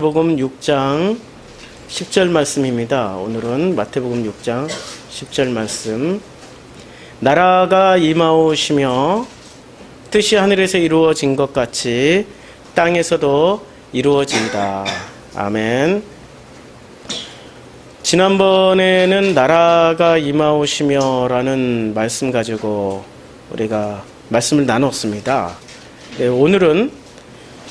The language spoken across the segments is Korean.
마태복음 6장 10절 말씀입니다. 오늘은 마태복음 6장 10절 말씀. 나라가 임하오시며 뜻이 하늘에서 이루어진 것 같이 땅에서도 이루어진다. 아멘. 지난번에는 나라가 임하오시며 라는 말씀 가지고 우리가 말씀을 나눴습니다. 오늘은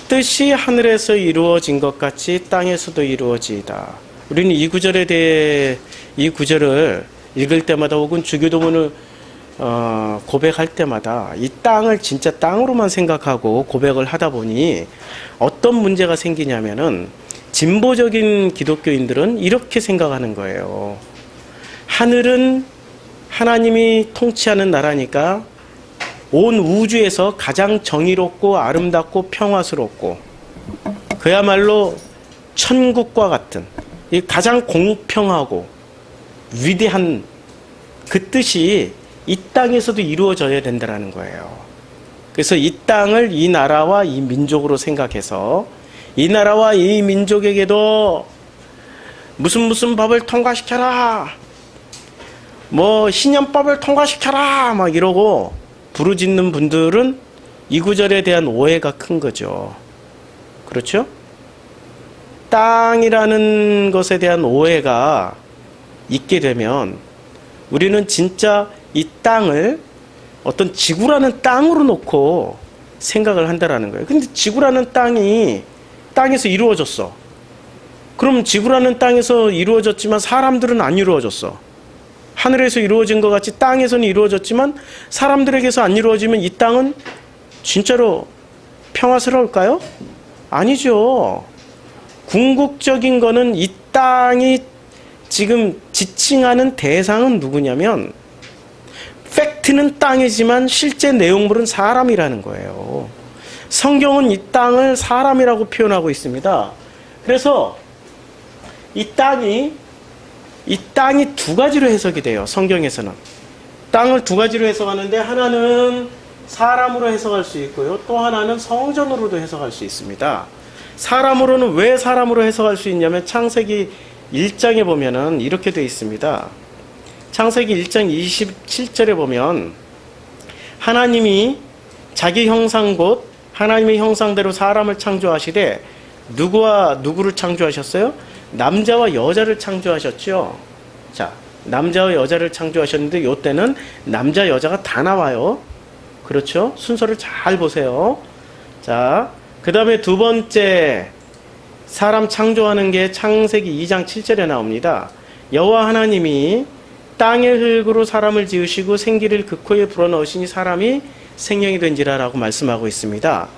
뜻이 하늘에서 이루어진 것 같이 땅에서도 이루어지이다. 우리는 이 구절에 대해 이 구절을 읽을 때마다 혹은 주기도문을 고백할 때마다 이 땅을 진짜 땅으로만 생각하고 고백을 하다 보니 어떤 문제가 생기냐면은 진보적인 기독교인들은 이렇게 생각하는 거예요. 하늘은 하나님이 통치하는 나라니까 온 우주에서 가장 정의롭고 아름답고 평화스럽고 그야말로 천국과 같은 이 가장 공평하고 위대한 그 뜻이 이 땅에서도 이루어져야 된다는 거예요. 그래서 이 땅을 이 나라와 이 민족으로 생각해서 이 나라와 이 민족에게도 무슨 법을 통과시켜라, 뭐 신년법을 통과시켜라 막 이러고 부르짖는 분들은 이 구절에 대한 오해가 큰 거죠. 그렇죠? 땅이라는 것에 대한 오해가 있게 되면 우리는 진짜 이 땅을 어떤 지구라는 땅으로 놓고 생각을 한다라는 거예요. 근데 지구라는 땅이 땅에서 이루어졌어. 그럼 지구라는 땅에서 이루어졌지만 사람들은 안 이루어졌어. 하늘에서 이루어진 것 같이 땅에서는 이루어졌지만 사람들에게서 안 이루어지면 이 땅은 진짜로 평화스러울까요? 아니죠. 궁극적인 거는 이 땅이 지금 지칭하는 대상은 누구냐면 팩트는 땅이지만 실제 내용물은 사람이라는 거예요. 성경은 이 땅을 사람이라고 표현하고 있습니다. 그래서 이 땅이 두 가지로 해석이 돼요. 성경에서는 땅을 두 가지로 해석하는데 하나는 사람으로 해석할 수 있고요, 또 하나는 성전으로도 해석할 수 있습니다. 사람으로는 왜 사람으로 해석할 수 있냐면 창세기 1장에 보면은 이렇게 되어 있습니다. 창세기 1장 27절에 보면 하나님이 자기 형상 곧 하나님의 형상대로 사람을 창조하시되 누구와 누구를 창조하셨어요? 남자와 여자를 창조하셨죠. 자, 남자와 여자를 창조하셨는데 이때는 남자 여자가 다 나와요. 그렇죠? 순서를 잘 보세요. 자, 그 다음에 두 번째 사람 창조하는 게 창세기 2장 7절에 나옵니다. 여호와 하나님이 땅의 흙으로 사람을 지으시고 생기를 그 코에 불어넣으시니 사람이 생명이 된지라 라고 말씀하고 있습니다.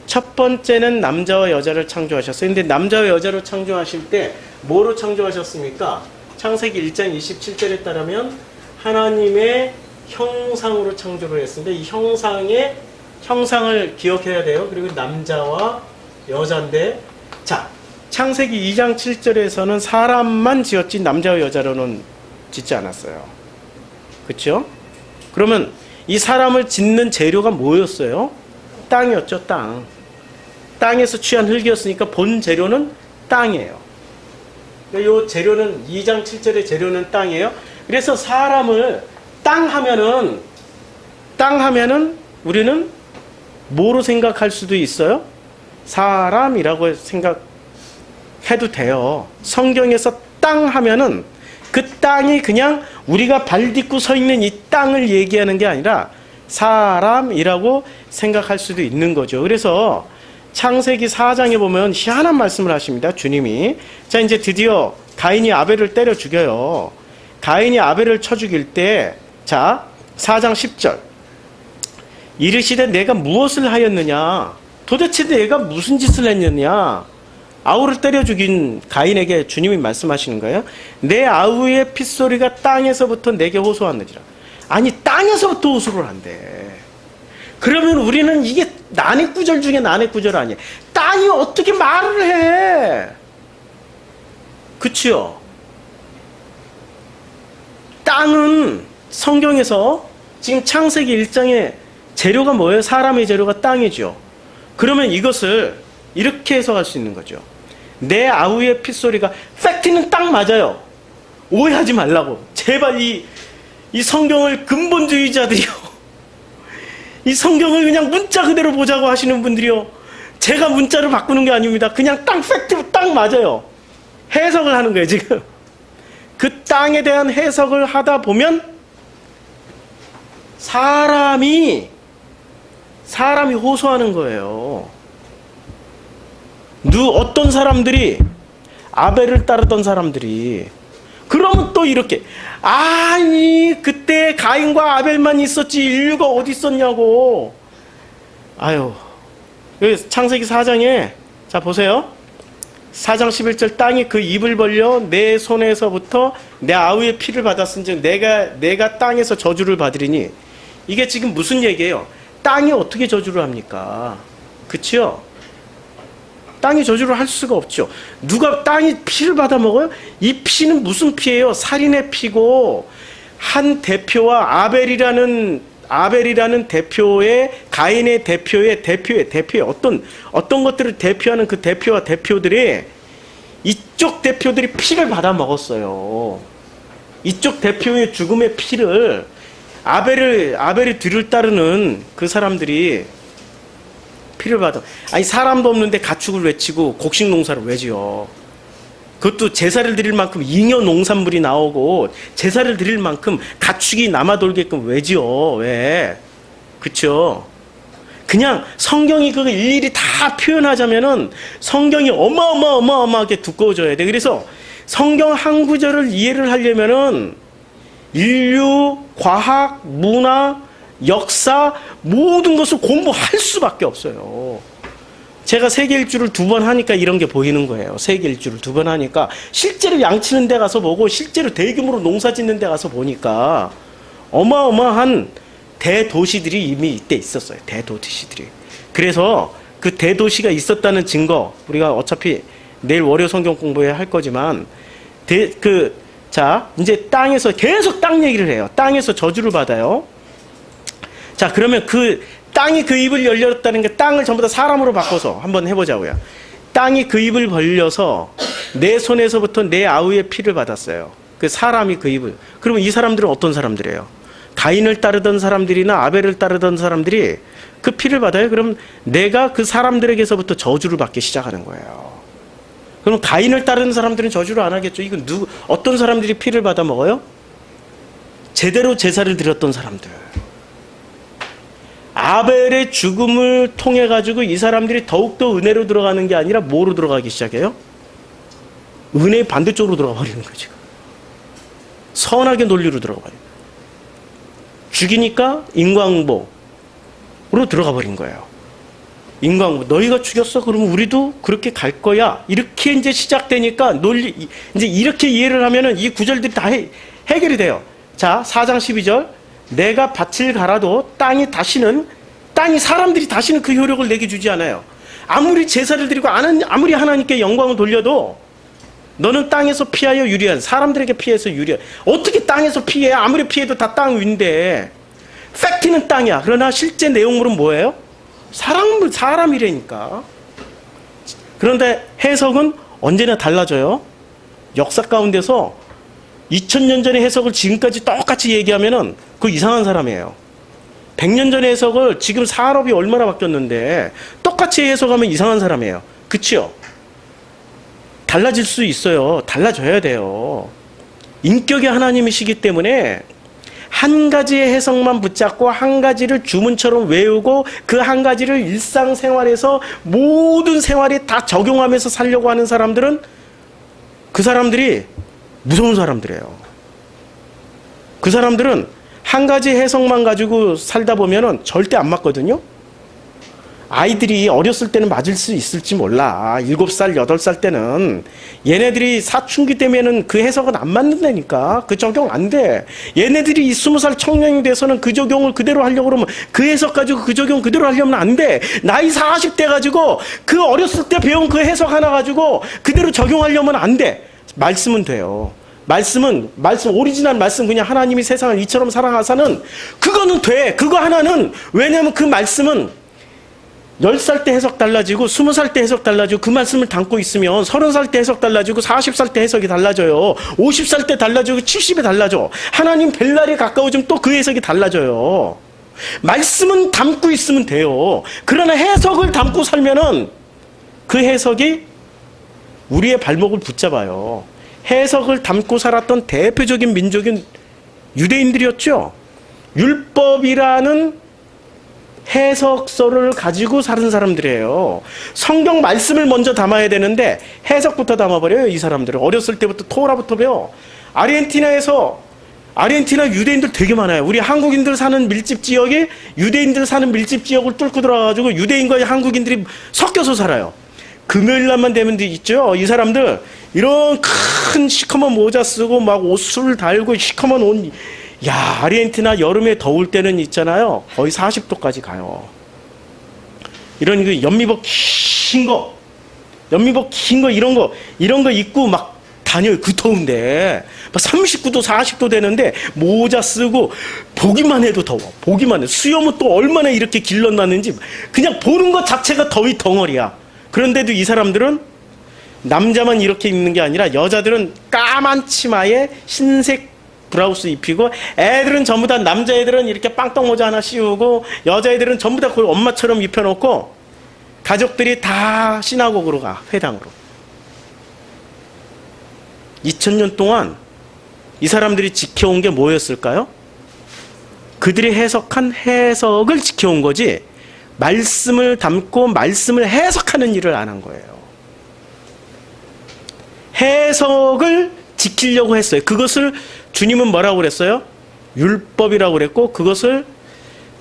첫 번째는 남자와 여자를 창조하셨어요. 근데 남자와 여자를 창조하실 때 뭐로 창조하셨습니까? 창세기 1장 27절에 따르면 하나님의 형상으로 창조를 했습니다. 이 형상을 기억해야 돼요. 그리고 남자와 여자인데, 자, 창세기 2장 7절에서는 사람만 지었지 남자와 여자로는 짓지 않았어요. 그렇죠? 그러면 이 사람을 짓는 재료가 뭐였어요? 땅이었죠. 땅에서 취한 흙이었으니까 본 재료는 땅이에요. 이 재료는 2장 7절의 재료는 땅이에요. 그래서 사람을 땅 하면은 우리는 뭐로 생각할 수도 있어요? 사람이라고 생각해도 돼요. 성경에서 땅 하면은 그 땅이 그냥 우리가 발 딛고 서 있는 이 땅을 얘기하는 게 아니라 사람이라고 생각할 수도 있는 거죠. 그래서 창세기 4장에 보면 희한한 말씀을 하십니다. 주님이. 자, 이제 드디어 가인이 아벨을 때려 죽여요. 가인이 아벨을 쳐 죽일 때, 자, 4장 10절. 이르시되 내가 무엇을 하였느냐? 도대체 내가 무슨 짓을 했느냐? 아우를 때려 죽인 가인에게 주님이 말씀하시는 거예요. 내 아우의 핏소리가 땅에서부터 내게 호소하느니라. 아니, 땅에서부터 호소를 한대. 그러면 우리는 이게 난해 구절 중에 난해 구절 아니에요. 땅이 어떻게 말을 해? 그치요? 땅은 성경에서 지금 창세기 1장에 재료가 뭐예요? 사람의 재료가 땅이죠. 그러면 이것을 이렇게 해석할 수 있는 거죠. 내 아우의 핏소리가 팩트는 딱 맞아요. 오해하지 말라고. 제발 이 성경을 근본주의자들이요. 이 성경을 그냥 문자 그대로 보자고 하시는 분들이요. 제가 문자를 바꾸는 게 아닙니다. 그냥 딱 팩트로 딱 맞아요. 해석을 하는 거예요, 지금. 그 땅에 대한 해석을 하다 보면 사람이 호소하는 거예요. 어떤 사람들이 아벨을 따르던 사람들이 그러면 또 이렇게 아니 그때 가인과 아벨만 있었지 인류가 어디 있었냐고. 아유, 여기 창세기 4장에 자 보세요. 4장 11절 땅이 그 입을 벌려 내 손에서부터 내 아우의 피를 받았은즉 내가 땅에서 저주를 받으리니. 이게 지금 무슨 얘기예요? 땅이 어떻게 저주를 합니까? 그치요? 땅이 저주를 할 수가 없죠. 누가 땅이 피를 받아 먹어요? 이 피는 무슨 피예요? 살인의 피고, 한 대표와 아벨이라는 대표의, 가인의 대표의 어떤 것들을 대표하는 그 대표와 대표들이, 이쪽 대표들이 피를 받아 먹었어요. 이쪽 대표의 죽음의 피를 아벨의 뒤를 따르는 그 사람들이 피를 받아. 아니 사람도 없는데 가축을 외치고 곡식 농사를 왜 지어? 그것도 제사를 드릴 만큼 잉여 농산물이 나오고 제사를 드릴 만큼 가축이 남아 돌게끔 왜 지어? 왜? 그쵸? 그냥 성경이 그거 일일이 다 표현하자면은 성경이 어마어마하게 두꺼워져야 돼. 그래서 성경 한 구절을 이해를 하려면은 인류, 과학, 문화, 역사 모든 것을 공부할 수밖에 없어요. 제가 세계 일주를 2번 하니까 이런 게 보이는 거예요. 세계 일주를 2번 하니까 실제로 양치는 데 가서 보고 실제로 대규모로 농사 짓는 데 가서 보니까 어마어마한 대도시들이 이미 이때 있었어요. 대도시들이. 그래서 그 대도시가 있었다는 증거, 우리가 어차피 내일 월요 성경 공부해야 할 거지만 자 이제 땅에서 계속 땅 얘기를 해요. 땅에서 저주를 받아요. 자 그러면 그 땅이 그 입을 열렸다는 게 땅을 전부 다 사람으로 바꿔서 한번 해보자고요. 땅이 그 입을 벌려서 내 손에서부터 내 아우의 피를 받았어요. 그 사람이 그 입을. 그러면 이 사람들은 어떤 사람들이에요? 가인을 따르던 사람들이나 아벨을 따르던 사람들이 그 피를 받아요. 그럼 내가 그 사람들에게서부터 저주를 받기 시작하는 거예요. 그럼 가인을 따르는 사람들은 저주를 안 하겠죠. 이건 어떤 사람들이 피를 받아 먹어요? 제대로 제사를 드렸던 사람들. 아벨의 죽음을 통해 가지고 이 사람들이 더욱더 은혜로 들어가는 게 아니라 뭐로 들어가기 시작해요? 은혜의 반대쪽으로 들어가 버리는 거죠. 선악의 논리로 들어가 버려요. 죽이니까 인과응보로 들어가 버린 거예요. 인과응보. 너희가 죽였어? 그러면 우리도 그렇게 갈 거야. 이렇게 이제 시작되니까 논리, 이제 이렇게 이해를 하면은 이 구절들이 다 해결이 돼요. 자, 4장 12절. 내가 밭을 갈아도 땅이 사람들이 다시는 그 효력을 내게 주지 않아요. 아무리 제사를 드리고 아무리 하나님께 영광을 돌려도 너는 땅에서 피하여 유리한, 사람들에게 피해서 유리한. 어떻게 땅에서 피해? 아무리 피해도 다 땅 위인데. 팩트는 땅이야. 그러나 실제 내용물은 뭐예요? 사람이라니까. 그런데 해석은 언제나 달라져요. 역사 가운데서 2000년 전의 해석을 지금까지 똑같이 얘기하면은 그 이상한 사람이에요. 100년 전의 해석을 지금 산업이 얼마나 바뀌었는데 똑같이 해석하면 이상한 사람이에요. 그치요? 달라질 수 있어요. 달라져야 돼요. 인격의 하나님이시기 때문에 한 가지의 해석만 붙잡고 한 가지를 주문처럼 외우고 그 한 가지를 일상생활에서 모든 생활에 다 적용하면서 살려고 하는 사람들은 그 사람들이 무서운 사람들이에요. 그 사람들은 한 가지 해석만 가지고 살다 보면은 절대 안 맞거든요. 아이들이 어렸을 때는 맞을 수 있을지 몰라. 7살, 8살 때는 얘네들이 사춘기 되면은 그 해석은 안 맞는다니까. 그 적용 안 돼. 얘네들이 20살 청년이 돼서는 그 적용을 그대로 하려고 그러면 그 해석 가지고 그 적용 그대로 하려면 안 돼. 나이 40대 가지고 그 어렸을 때 배운 그 해석 하나 가지고 그대로 적용하려면 안 돼. 말씀은 돼요. 말씀, 오리지널 말씀, 그냥 하나님이 세상을 이처럼 사랑하사는 그거는 돼. 그거 하나는, 왜냐면 그 말씀은 10살 때 해석 달라지고 20살 때 해석 달라지고 그 말씀을 담고 있으면 30살 때 해석 달라지고 40살 때 해석이 달라져요. 50살 때 달라지고 70에 달라져. 하나님 뵐 날이 가까워지면 또 그 해석이 달라져요. 말씀은 담고 있으면 돼요. 그러나 해석을 담고 살면은 그 해석이 우리의 발목을 붙잡아요. 해석을 담고 살았던 대표적인 민족인 유대인들이었죠. 율법이라는 해석서를 가지고 사는 사람들이에요. 성경 말씀을 먼저 담아야 되는데 해석부터 담아버려요. 이 사람들은 어렸을 때부터 토라부터 배워. 아르헨티나 유대인들 되게 많아요. 우리 한국인들 사는 밀집 지역에 유대인들 사는 밀집 지역을 뚫고 들어가가지고 유대인과 한국인들이 섞여서 살아요. 금요일날만 되면 있죠. 이 사람들 이런 큰 시커먼 모자 쓰고 막 옷을 달고 시커먼 옷. 야, 아르헨티나 여름에 더울 때는 있잖아요. 거의 40도까지 가요. 이런 그 연미복 긴 거 이런 거 입고 막 다녀요. 그 더운데. 막 39도, 40도 되는데 모자 쓰고 보기만 해도 더워. 보기만 해. 수염은 또 얼마나 이렇게 길러놨는지 그냥 보는 것 자체가 더위 덩어리야. 그런데도 이 사람들은 남자만 이렇게 입는 게 아니라 여자들은 까만 치마에 흰색 브라우스 입히고 애들은 전부 다 남자애들은 이렇게 빵떡 모자 하나 씌우고 여자애들은 전부 다 거의 엄마처럼 입혀놓고 가족들이 다 시나고그로 가. 회당으로. 2000년 동안 이 사람들이 지켜온 게 뭐였을까요? 그들이 해석한 해석을 지켜온 거지 말씀을 담고 말씀을 해석하는 일을 안 한 거예요. 해석을 지키려고 했어요. 그것을 주님은 뭐라고 그랬어요? 율법이라고 그랬고 그것을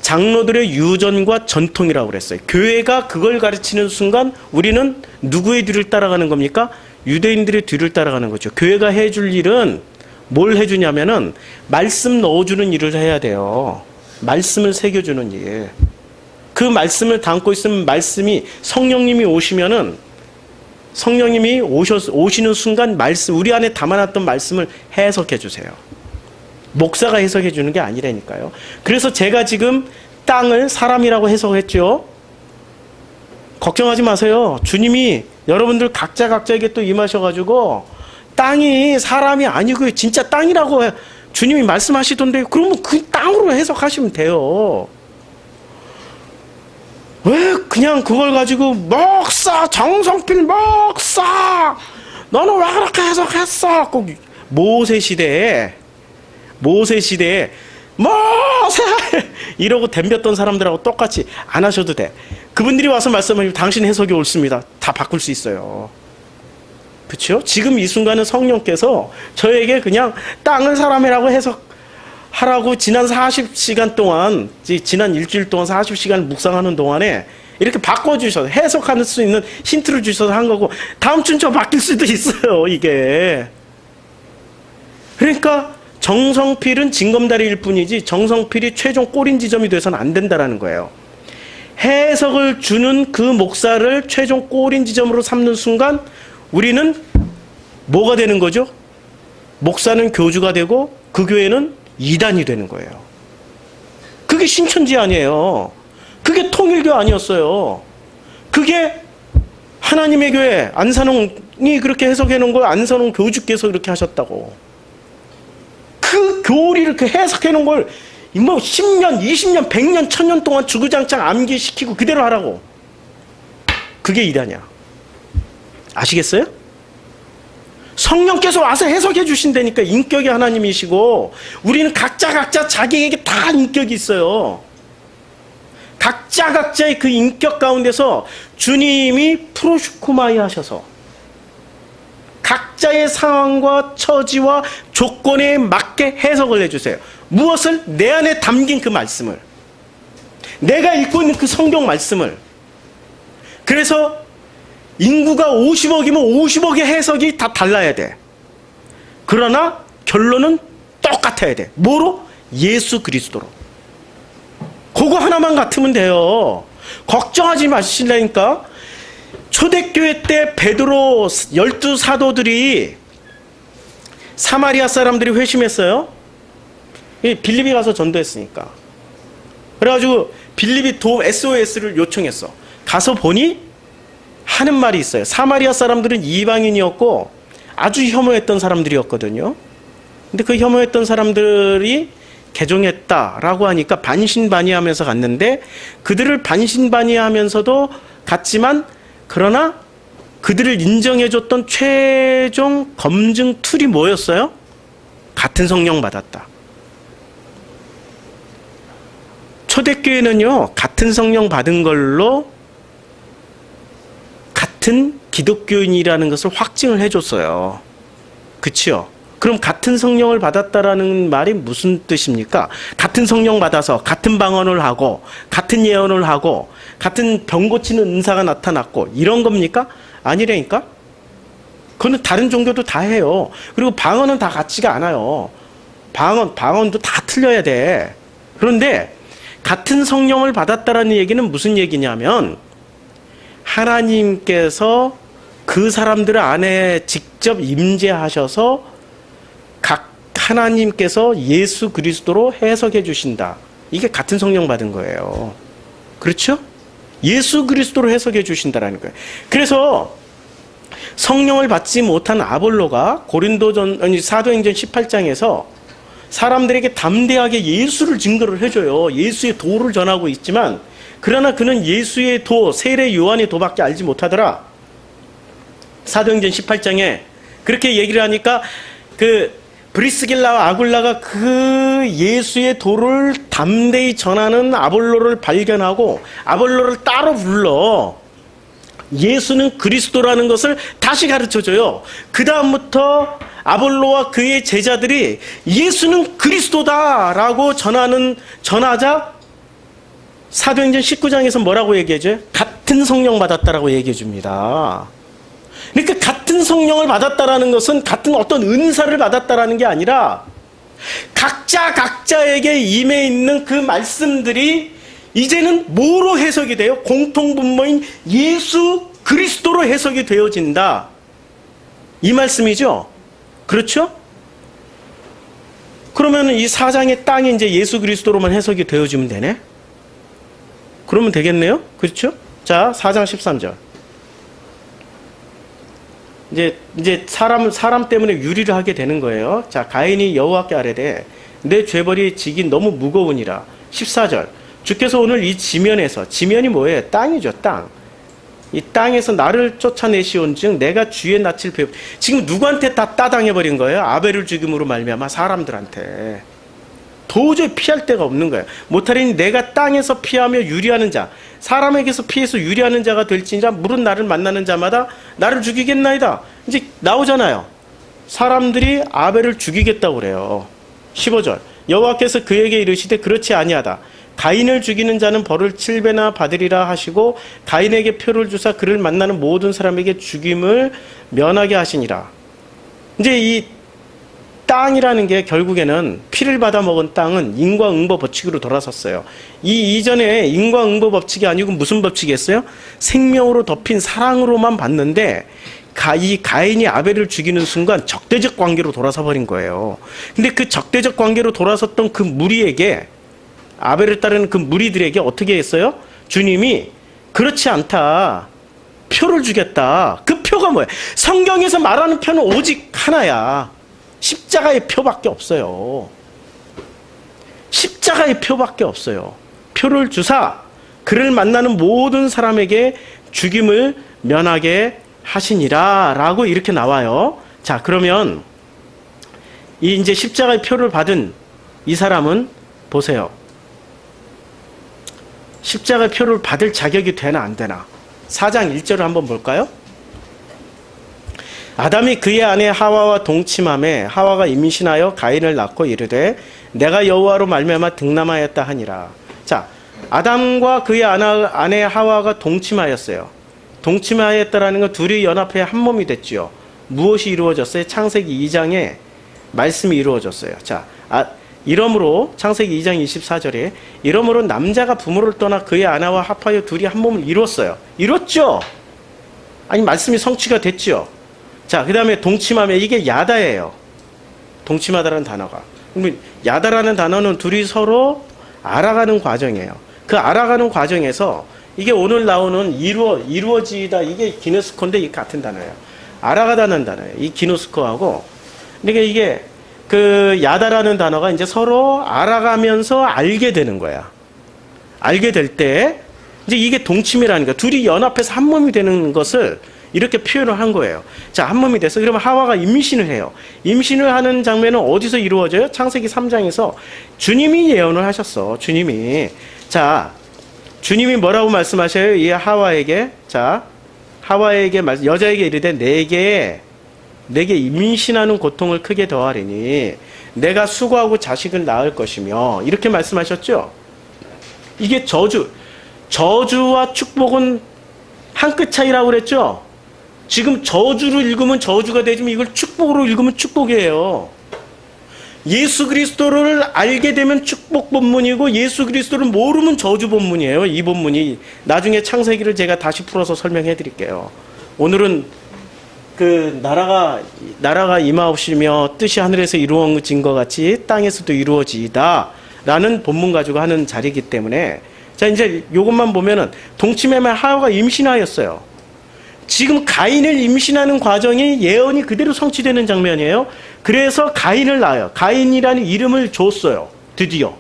장로들의 유전과 전통이라고 그랬어요. 교회가 그걸 가르치는 순간 우리는 누구의 뒤를 따라가는 겁니까? 유대인들의 뒤를 따라가는 거죠. 교회가 해줄 일은 뭘 해주냐면은 말씀 넣어주는 일을 해야 돼요. 말씀을 새겨주는 일. 그 말씀을 담고 있으면 말씀이 성령님이 오시면은 성령님이 오시는 순간 말씀 우리 안에 담아놨던 말씀을 해석해 주세요. 목사가 해석해 주는 게 아니라니까요. 그래서 제가 지금 땅을 사람이라고 해석했죠. 걱정하지 마세요. 주님이 여러분들 각자에게 또 임하셔가지고 땅이 사람이 아니고 진짜 땅이라고 주님이 말씀하시던데 그러면 그 땅으로 해석하시면 돼요. 왜 그냥 그걸 가지고 목사 정성필 목사 너는 왜 그렇게 해석했어? 꼭 모세 시대에 모세 이러고 덤볐던 사람들하고 똑같이 안 하셔도 돼. 그분들이 와서 말씀하시면 당신 해석이 옳습니다. 다 바꿀 수 있어요. 그렇죠? 지금 이 순간은 성령께서 저에게 그냥 땅을 사람이라고 해석하라고 지난 40시간 동안 지난 일주일 동안 40시간 묵상하는 동안에 이렇게 바꿔주셔서 해석할 수 있는 힌트를 주셔서 한 거고 다음 주는 저 바뀔 수도 있어요. 이게 그러니까 정성필은 징검다리일 뿐이지 정성필이 최종 꼬린 지점이 돼서는 안 된다라는 거예요. 해석을 주는 그 목사를 최종 꼬린 지점으로 삼는 순간 우리는 뭐가 되는 거죠? 목사는 교주가 되고 그 교회는 이단이 되는 거예요. 그게 신천지 아니에요. 그게 통일교 아니었어요. 그게 하나님의 교회 안산홍이 그렇게 해석해 놓은 걸 안산홍 교주께서 그렇게 하셨다고. 그 교리 이렇게 해석해 놓은 걸 뭐 10년, 20년, 100년, 1000년 동안 주구장창 암기시키고 그대로 하라고. 그게 이단이야. 아시겠어요? 성령께서 와서 해석해 주신다니까. 인격이 하나님이시고 우리는 각자 자기에게 다 인격이 있어요. 각자의 그 인격 가운데서 주님이 프로슈코마이 하셔서 각자의 상황과 처지와 조건에 맞게 해석을 해주세요. 무엇을? 내 안에 담긴 그 말씀을, 내가 읽고 있는 그 성경 말씀을. 그래서 인구가 50억이면 50억의 해석이 다 달라야 돼. 그러나 결론은 똑같아야 돼. 뭐로? 예수 그리스도로. 그거 하나만 같으면 돼요. 걱정하지 마시라니까. 초대교회 때 베드로 12사도들이 사마리아 사람들이 회심했어요. 빌립이 가서 전도했으니까. 그래가지고 빌립이 SOS를 요청했어. 가서 보니 하는 말이 있어요. 사마리아 사람들은 이방인이었고 아주 혐오했던 사람들이었거든요. 근데 그 혐오했던 사람들이 개종했다라고 하니까 반신반의하면서 갔는데, 그들을 반신반의하면서도 갔지만 그러나 그들을 인정해줬던 최종 검증 툴이 뭐였어요? 같은 성령 받았다. 초대교회는요, 같은 성령 받은 걸로 같은 기독교인이라는 것을 확증을 해줬어요. 그치요? 그럼 같은 성령을 받았다라는 말이 무슨 뜻입니까? 같은 성령 받아서 같은 방언을 하고 같은 예언을 하고 같은 병 고치는 은사가 나타났고 이런 겁니까? 아니라니까? 그거는 다른 종교도 다 해요. 그리고 방언은 다 같지가 않아요. 방언도 다 틀려야 돼. 그런데 같은 성령을 받았다라는 얘기는 무슨 얘기냐면, 하나님께서 그 사람들 안에 직접 임재하셔서 하나님께서 예수 그리스도로 해석해 주신다. 이게 같은 성령 받은 거예요. 그렇죠? 예수 그리스도로 해석해 주신다라는 거예요. 그래서 성령을 받지 못한 아볼로가 사도행전 18장에서 사람들에게 담대하게 예수를 증거를 해줘요. 예수의 도를 전하고 있지만, 그러나 그는 예수의 도, 세례 요한의 도밖에 알지 못하더라. 사도행전 18장에 그렇게 얘기를 하니까 브리스길라와 아굴라가 그 예수의 도를 담대히 전하는 아볼로를 발견하고 아볼로를 따로 불러 예수는 그리스도라는 것을 다시 가르쳐줘요. 그 다음부터 아볼로와 그의 제자들이 예수는 그리스도다라고 전하자 사도행전 19장에서 뭐라고 얘기해줘요? 같은 성령 받았다라고 얘기해줍니다. 그러니까 같은 성령을 받았다라는 것은 같은 어떤 은사를 받았다라는 게 아니라 각자에게 임해 있는 그 말씀들이 이제는 뭐로 해석이 돼요? 공통분모인 예수 그리스도로 해석이 되어진다. 이 말씀이죠? 그렇죠? 그러면 이 사장의 땅이 이제 예수 그리스도로만 해석이 되어지면 되네? 그러면 되겠네요? 그렇죠? 자, 4장 13절. 이제 사람 때문에 유리를 하게 되는 거예요. 자, 가인이 여호와께 아뢰되 내 죄벌이 지기 너무 무거우니라. 14절. 주께서 오늘 이 지면이 뭐예요? 땅이죠, 땅. 이 땅에서 나를 쫓아내시온즉 내가 주의 낯을 배우. 지금 누구한테 다 따당해버린 거예요? 아벨을 죽임으로 말미암아 사람들한테. 도저히 피할 데가 없는 거예요. 못하리니 내가 땅에서 피하며 유리하는 자, 사람에게서 피해서 유리하는 자가 될지니라. 물은 나를 만나는 자마다 나를 죽이겠나이다. 이제 나오잖아요. 사람들이 아벨을 죽이겠다고 그래요. 15절. 여호와께서 그에게 이르시되 그렇지 아니하다. 가인을 죽이는 자는 벌을 7배나 받으리라 하시고 가인에게 표를 주사 그를 만나는 모든 사람에게 죽임을 면하게 하시니라. 이제 이 땅이라는 게 결국에는 피를 받아 먹은 땅은 인과응보 법칙으로 돌아섰어요. 이 이전에 인과응보 법칙이 아니고 무슨 법칙이었어요? 생명으로 덮인 사랑으로만 봤는데 이 가인이 아벨을 죽이는 순간 적대적 관계로 돌아서 버린 거예요. 근데 그 적대적 관계로 돌아섰던 그 무리에게, 아벨을 따르는 그 무리들에게 어떻게 했어요? 주님이 그렇지 않다. 표를 주겠다. 그 표가 뭐예요? 성경에서 말하는 표는 오직 하나야. 십자가의 표밖에 없어요. 십자가의 표밖에 없어요. 표를 주사 그를 만나는 모든 사람에게 죽임을 면하게 하시니라 라고 이렇게 나와요. 자, 그러면 이제 십자가의 표를 받은 이 사람은 보세요. 십자가의 표를 받을 자격이 되나 안 되나? 4장 1절을 한번 볼까요? 아담이 그의 아내 하와와 동침함에 하와가 임신하여 가인을 낳고 이르되 내가 여호와로 말미암아 득남하였다 하니라. 자, 아담과 그의 아내 하와가 동침하였어요. 동침하였다라는 건 둘이 연합해 한 몸이 됐죠. 무엇이 이루어졌어요? 창세기 2장에 말씀이 이루어졌어요. 자, 이러므로 창세기 2장 24절에 이러므로 남자가 부모를 떠나 그의 아내와 합하여 둘이 한 몸을 이뤘어요. 이뤘죠? 아니, 말씀이 성취가 됐죠? 자, 그 다음에 동침하면 이게 야다예요. 동침하다라는 단어가. 야다라는 단어는 둘이 서로 알아가는 과정이에요. 그 알아가는 과정에서 이게 오늘 나오는 이루어지다, 이게 기노스코인데 이 같은 단어예요. 알아가다는 단어예요. 이 기노스코하고. 그러니까 이게 그 야다라는 단어가 이제 서로 알아가면서 알게 되는 거야. 알게 될 때 이제 이게 동침이라는 거야. 둘이 연합해서 한 몸이 되는 것을 이렇게 표현을 한 거예요. 자, 한 몸이 돼서 그러면 하와가 임신을 해요. 임신을 하는 장면은 어디서 이루어져요? 창세기 3장에서 주님이 예언을 하셨어. 주님이. 자, 주님이 뭐라고 말씀하셔요? 이 하와에게. 자, 하와에게 여자에게 이르되 내게 임신하는 고통을 크게 더하리니 내가 수고하고 자식을 낳을 것이며 이렇게 말씀하셨죠. 이게 저주와 축복은 한 끗 차이라고 그랬죠. 지금 저주로 읽으면 저주가 되지만 이걸 축복으로 읽으면 축복이에요. 예수 그리스도를 알게 되면 축복 본문이고 예수 그리스도를 모르면 저주 본문이에요. 이 본문이 나중에 창세기를 제가 다시 풀어서 설명해 드릴게요. 오늘은 그 나라가 임하옵시며 뜻이 하늘에서 이루어진 것 같이 땅에서도 이루어지이다 라는 본문 가지고 하는 자리이기 때문에 자, 이제 요것만 보면은 동침에만 하와가 임신하였어요. 지금 가인을 임신하는 과정이 예언이 그대로 성취되는 장면이에요. 그래서 가인을 낳아요. 가인이라는 이름을 줬어요. 드디어.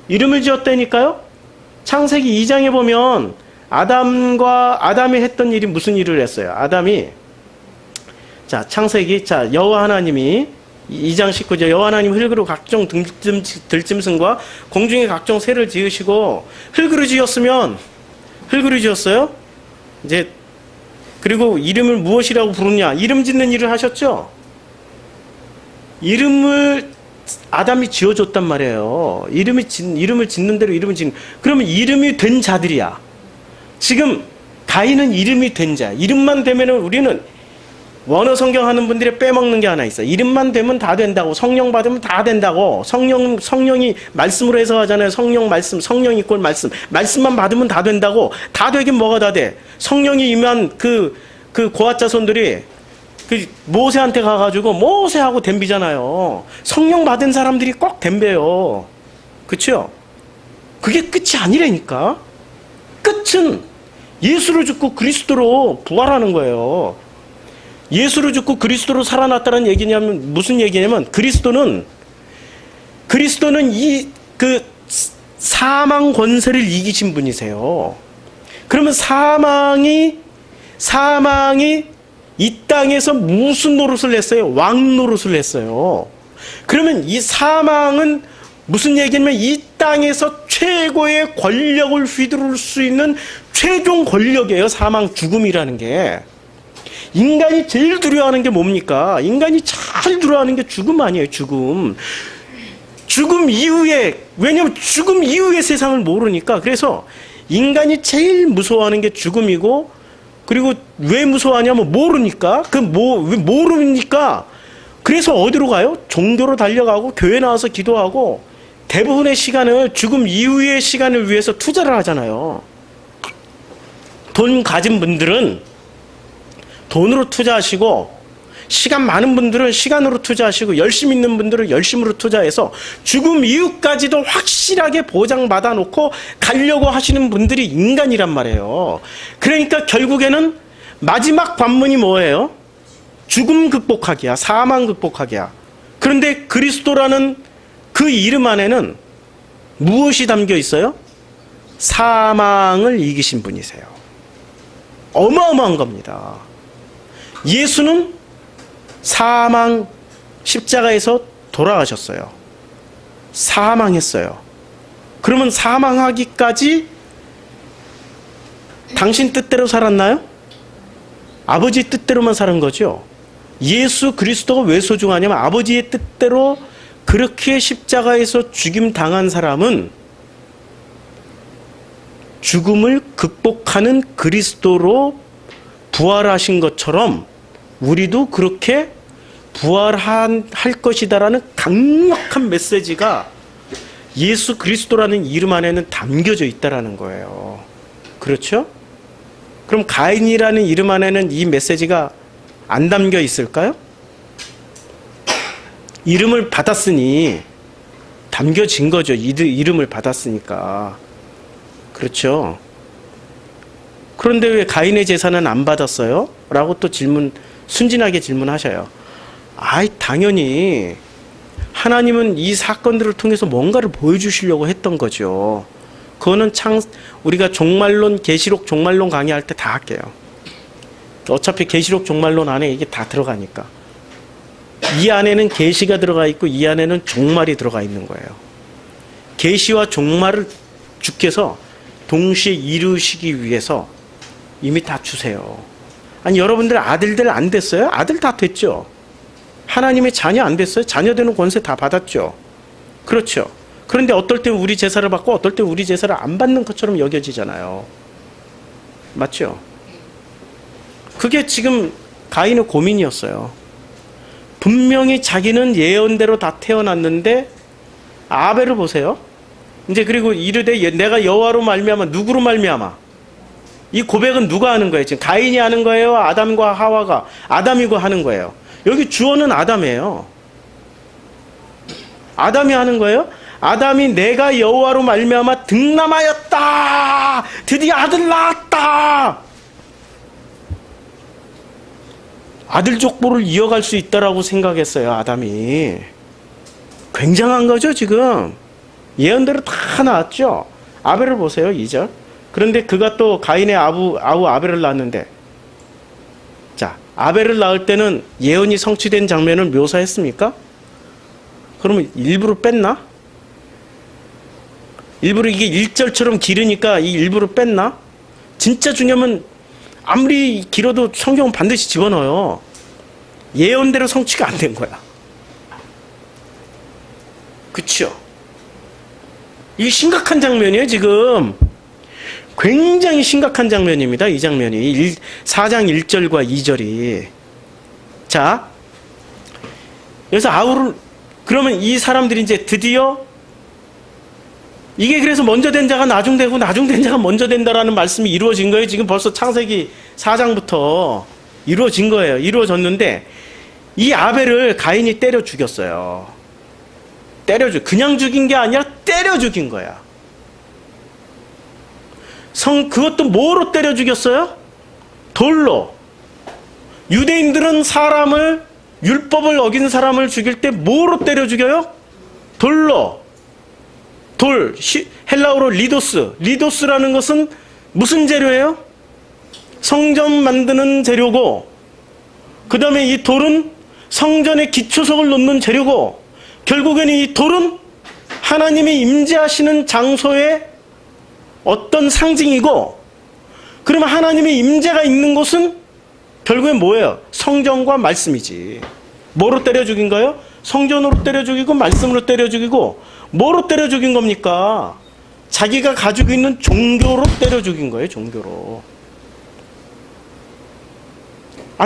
이름을 지었다니까요. 창세기 2장에 보면 아담이 했던 일이 무슨 일을 했어요. 아담이 자, 창세기 여호와 하나님이 2장 19절 여호와 하나님 흙으로 각종 들짐승과 공중의 각종 새를 지으시고 흙으로 지었어요. 이제 그리고 이름을 무엇이라고 부르냐? 이름 짓는 일을 하셨죠? 이름을 아담이 지어줬단 말이에요. 이름을 짓는 대로 이름을 짓는. 그러면 이름이 된 자들이야. 지금 가인은 이름이 된 자. 이름만 되면은 우리는 원어 성경 하는 분들이 빼먹는 게 하나 있어. 이름만 되면 다 된다고. 성령 받으면 다 된다고. 성령이 말씀으로 해석하잖아요. 성령 말씀, 성령 이꼴 말씀. 말씀만 받으면 다 된다고. 다 되긴 뭐가 다 돼? 성령이 임한 그 고앗 자손들이 그 모세한테 가가지고 모세하고 덤비잖아요. 성령 받은 사람들이 꼭 덤벼요. 그렇죠? 그게 끝이 아니라니까. 끝은 예수를 죽고 그리스도로 부활하는 거예요. 예수를 죽고 그리스도로 살아났다는 얘기냐면 무슨 얘기냐면 그리스도는 이 그 사망 권세를 이기신 분이세요. 그러면 사망이 이 땅에서 무슨 노릇을 했어요? 왕 노릇을 했어요. 그러면 이 사망은 무슨 얘기냐면 이 땅에서 최고의 권력을 휘두를 수 있는 최종 권력이에요. 사망, 죽음이라는 게. 인간이 제일 두려워하는 게 뭡니까? 인간이 제일 두려워하는 게 죽음 아니에요. 죽음 이후에, 왜냐면 죽음 이후의 세상을 모르니까. 그래서 인간이 제일 무서워하는 게 죽음이고, 그리고 왜 무서워하냐면 모르니까. 모르니까 그래서 어디로 가요? 종교로 달려가고 교회 나와서 기도하고 대부분의 시간을 죽음 이후의 시간을 위해서 투자를 하잖아요. 돈 가진 분들은 돈으로 투자하시고 시간 많은 분들은 시간으로 투자하시고 열심 있는 분들은 열심으로 투자해서 죽음 이후까지도 확실하게 보장받아 놓고 가려고 하시는 분들이 인간이란 말이에요. 그러니까 결국에는 마지막 관문이 뭐예요? 죽음 극복하기야. 사망 극복하기야. 그런데 그리스도라는 그 이름 안에는 무엇이 담겨 있어요? 사망을 이기신 분이세요. 어마어마한 겁니다. 예수는 사망 십자가에서 돌아가셨어요. 사망했어요. 그러면 사망하기까지 당신 뜻대로 살았나요? 아버지 뜻대로만 사는 거죠. 예수 그리스도가 왜 소중하냐면 아버지의 뜻대로 그렇게 십자가에서 죽임 당한 사람은 죽음을 극복하는 그리스도로 부활하신 것처럼 우리도 그렇게 부활할 것이다라는 강력한 메시지가 예수 그리스도라는 이름 안에는 담겨져 있다라는 거예요. 그렇죠? 그럼 가인이라는 이름 안에는 이 메시지가 안 담겨 있을까요? 이름을 받았으니 담겨진 거죠. 이름을 받았으니까. 그렇죠? 그런데 왜 가인의 제사는 안 받았어요? 라고 또 순진하게 질문하셔요. 아이, 당연히 하나님은 이 사건들을 통해서 뭔가를 보여주시려고 했던 거죠. 그거는 우리가 종말론, 계시록 종말론 강의할 때 다 할게요. 어차피 계시록 종말론 안에 이게 다 들어가니까. 이 안에는 계시가 들어가 있고 이 안에는 종말이 들어가 있는 거예요. 계시와 종말을 주께서 동시에 이루시기 위해서 이미 다 주세요. 아니, 여러분들 아들들 안 됐어요? 아들 다 됐죠. 하나님의 자녀 안 됐어요? 자녀 되는 권세 다 받았죠. 그렇죠. 그런데 어떨 때 우리 제사를 받고 어떨 때 우리 제사를 안 받는 것처럼 여겨지잖아요. 맞죠? 그게 지금 가인의 고민이었어요. 분명히 자기는 예언대로 다 태어났는데 아벨을 보세요. 이제 그리고 이르되 내가 여호와로 말미암아, 누구로 말미암아? 이 고백은 누가 하는 거예요? 지금 가인이 하는 거예요? 아담과 하와가, 아담이고 하는 거예요? 여기 주어는 아담이에요. 아담이 하는 거예요? 아담이 내가 여호와로 말미암아 득남하였다. 드디어 아들 낳았다. 아들 족보를 이어갈 수 있다라고 생각했어요, 아담이. 굉장한 거죠, 지금. 예언대로 다 나왔죠. 아벨을 보세요, 2절. 그런데 그가 또 가인의 아우 아벨을 낳았는데, 자, 아벨을 낳을 때는 예언이 성취된 장면을 묘사했습니까? 그러면 일부러 뺐나? 일부러 이게 1절처럼 길으니까 이 일부러 뺐나? 진짜 중요하면 아무리 길어도 성경은 반드시 집어넣어요. 예언대로 성취가 안 된 거야. 그쵸? 이게 심각한 장면이에요, 지금. 굉장히 심각한 장면입니다, 이 장면이. 4장 1절과 2절이. 자, 그래서 그러면 이 사람들이 이제 드디어 이게 그래서 먼저 된 자가 나중 되고 나중 된 자가 먼저 된다라는 말씀이 이루어진 거예요. 지금 벌써 창세기 4장부터 이루어진 거예요. 이루어졌는데 이 아벨을 가인이 때려 죽였어요. 그냥 죽인 게 아니라 때려 죽인 거야. 그것도 뭐로 때려 죽였어요? 돌로. 유대인들은 율법을 어긴 사람을 죽일 때 뭐로 때려 죽여요? 돌로. 헬라어로 리도스라는 것은 무슨 재료예요? 성전 만드는 재료고, 그 다음에 이 돌은 성전의 기초석을 놓는 재료고, 결국에는 이 돌은 하나님이 임재하시는 장소의 어떤 상징이고, 그러면 하나님의 임재가 있는 곳은 결국엔 뭐예요? 성전과 말씀이지. 뭐로 때려 죽인 거예요? 성전으로 때려 죽이고 말씀으로 때려 죽이고. 뭐로 때려 죽인 겁니까? 자기가 가지고 있는 종교로 때려 죽인 거예요. 종교로.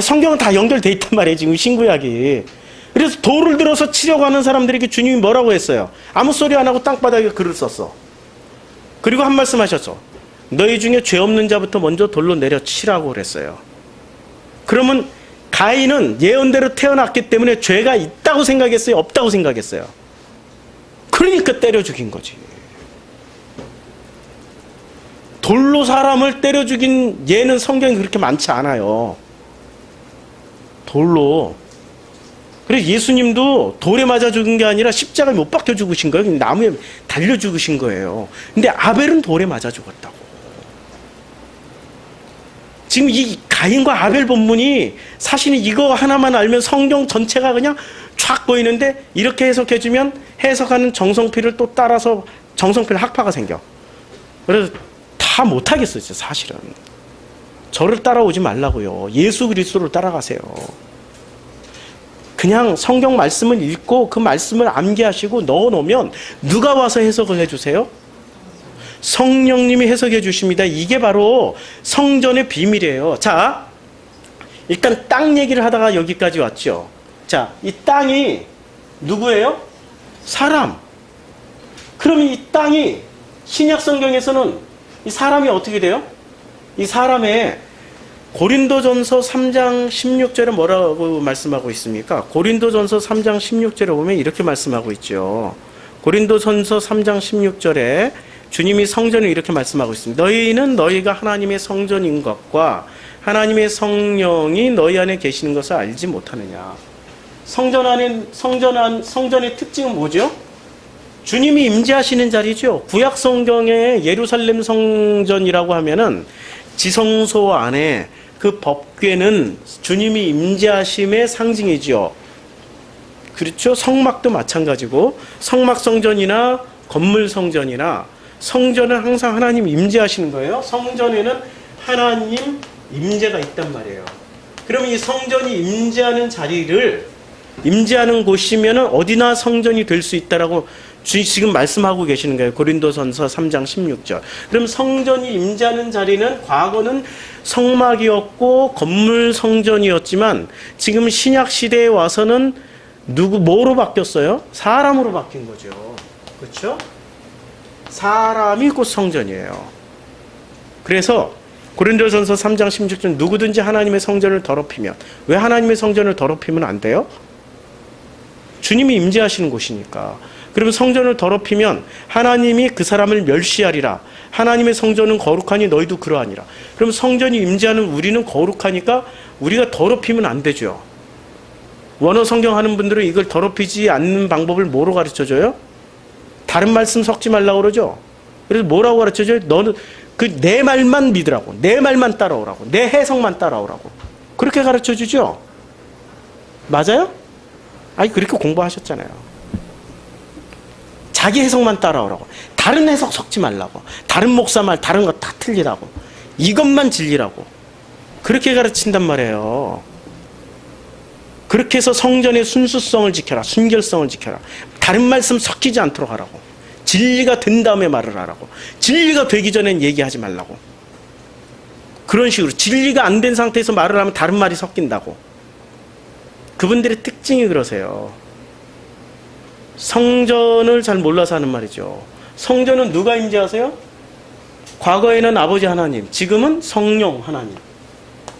성경은 다 연결돼 있단 말이에요, 지금 신구약이. 그래서 돌을 들어서 치려고 하는 사람들에게 주님이 뭐라고 했어요? 아무 소리 안 하고 땅바닥에 글을 썼어. 그리고 한 말씀 하셨어. 너희 중에 죄 없는 자부터 먼저 돌로 내려 치라고 그랬어요. 그러면 가인은 예언대로 태어났기 때문에 죄가 있다고 생각했어요? 없다고 생각했어요? 그러니까 때려 죽인 거지. 돌로 사람을 때려 죽인 예는 성경에 그렇게 많지 않아요. 돌로. 그래서 예수님도 돌에 맞아 죽은 게 아니라 십자가에 못 박혀 죽으신 거예요. 나무에 달려 죽으신 거예요. 근데 아벨은 돌에 맞아 죽었다고. 지금 이 가인과 아벨 본문이 사실은 이거 하나만 알면 성경 전체가 그냥 쫙 보이는데, 이렇게 해석해주면 해석하는 정성필을 또 따라서 정성필 학파가 생겨. 그래서 다 못하겠어요, 사실은. 저를 따라오지 말라고요. 예수 그리스도를 따라가세요. 그냥 성경 말씀을 읽고 그 말씀을 암기하시고 넣어놓으면 누가 와서 해석을 해주세요? 성령님이 해석해 주십니다. 이게 바로 성전의 비밀이에요. 자, 일단 땅 얘기를 하다가 여기까지 왔죠. 자, 이 땅이 누구예요? 사람. 그럼 이 땅이 신약 성경에서는 이 사람이 어떻게 돼요? 이 사람의 고린도전서 3장 16절에 뭐라고 말씀하고 있습니까? 고린도전서 3장 16절에 보면 이렇게 말씀하고 있죠. 고린도전서 3장 16절에 주님이 성전을 이렇게 말씀하고 있습니다. 너희는 너희가 하나님의 성전인 것과 하나님의 성령이 너희 안에 계시는 것을 알지 못하느냐. 성전의 특징은 뭐죠? 주님이 임재하시는 자리죠. 구약 성경의 예루살렘 성전이라고 하면은 지성소 안에 그 법궤는 주님이 임재하심의 상징이죠. 그렇죠? 성막도 마찬가지고 성막 성전이나 건물 성전이나 성전은 항상 하나님 임재하시는 거예요. 성전에는 하나님 임재가 있단 말이에요. 그러면 이 성전이 임재하는 자리를 임재하는 곳이면 어디나 성전이 될 수 있다라고 지금 말씀하고 계시는 거예요. 고린도전서 3장 16절. 그럼 성전이 임재하는 자리는 과거는 성막이었고 건물 성전이었지만 지금 신약 시대에 와서는 뭐로 바뀌었어요? 사람으로 바뀐 거죠. 그렇죠? 사람이 곧 성전이에요. 그래서 고린도전서 3장 16절 누구든지 하나님의 성전을 더럽히면 왜 하나님의 성전을 더럽히면 안 돼요? 주님이 임재하시는 곳이니까. 그러면 성전을 더럽히면 하나님이 그 사람을 멸시하리라. 하나님의 성전은 거룩하니 너희도 그러하니라. 그럼 성전이 임재하는 우리는 거룩하니까 우리가 더럽히면 안 되죠. 원어 성경 하는 분들은 이걸 더럽히지 않는 방법을 뭐로 가르쳐줘요? 다른 말씀 섞지 말라고 그러죠. 그래서 뭐라고 가르쳐줘요? 너는 내 말만 믿으라고, 내 말만 따라오라고, 내 해석만 따라오라고 그렇게 가르쳐주죠. 맞아요? 아니 그렇게 공부하셨잖아요. 자기 해석만 따라오라고, 다른 해석 섞지 말라고, 다른 목사 말 다른 거 다 틀리라고, 이것만 진리라고 그렇게 가르친단 말이에요. 그렇게 해서 성전의 순수성을 지켜라, 순결성을 지켜라, 다른 말씀 섞이지 않도록 하라고, 진리가 된 다음에 말을 하라고, 진리가 되기 전엔 얘기하지 말라고. 그런 식으로 진리가 안 된 상태에서 말을 하면 다른 말이 섞인다고. 그분들의 특징이 그러세요. 성전을 잘 몰라서 하는 말이죠. 성전은 누가 임재하세요? 과거에는 아버지 하나님, 지금은 성령 하나님.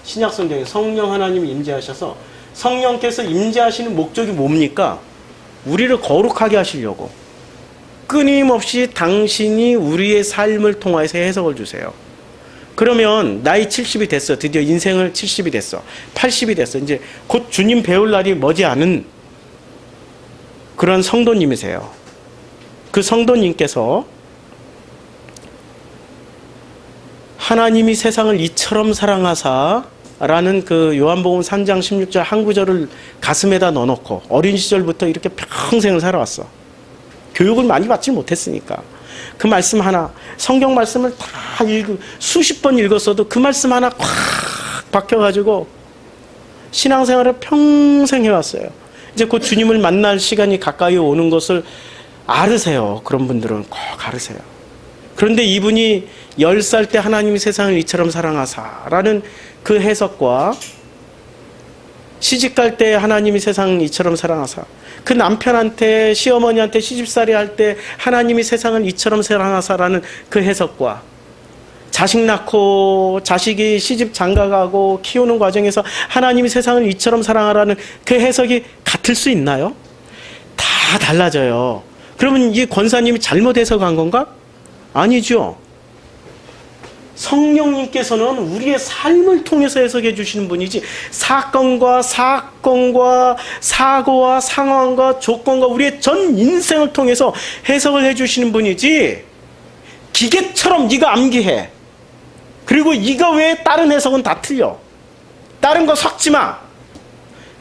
신약 성경에 성령 하나님이 임재하셔서 성령께서 임재하시는 목적이 뭡니까? 우리를 거룩하게 하시려고 끊임없이 당신이 우리의 삶을 통해서 해석을 주세요. 그러면 나이 70이 됐어. 드디어 인생을 70이 됐어. 80이 됐어. 이제 곧 주님 배울 날이 머지않은 그런 성도님이세요. 그 성도님께서 하나님이 세상을 이처럼 사랑하사 라는 그 요한복음 3장 16절 한 구절을 가슴에다 넣어놓고 어린 시절부터 이렇게 평생을 살아왔어. 교육을 많이 받지 못했으니까. 그 말씀 하나, 성경 말씀을 다 수십 번 읽었어도 그 말씀 하나 꽉 박혀가지고 신앙생활을 평생 해왔어요. 이제 곧 주님을 만날 시간이 가까이 오는 것을 알으세요. 그런 분들은 꼭 알으세요. 그런데 이분이 10살 때 하나님이 세상을 이처럼 사랑하사라는 그 해석과 시집갈 때 하나님이 세상을 이처럼 사랑하사, 그 남편한테 시어머니한테 시집살이 할 때 하나님이 세상을 이처럼 사랑하사라는 그 해석과 자식 낳고 자식이 시집 장가가고 키우는 과정에서 하나님이 세상을 이처럼 사랑하라는 그 해석이 같을 수 있나요? 다 달라져요. 그러면 이 권사님이 잘못 해석한 건가? 아니죠. 성령님께서는 우리의 삶을 통해서 해석해 주시는 분이지, 사건과 사고와 상황과 조건과 우리의 전 인생을 통해서 해석을 해 주시는 분이지, 기계처럼 네가 암기해. 그리고 이거 외에 다른 해석은 다 틀려. 다른 거 섞지 마.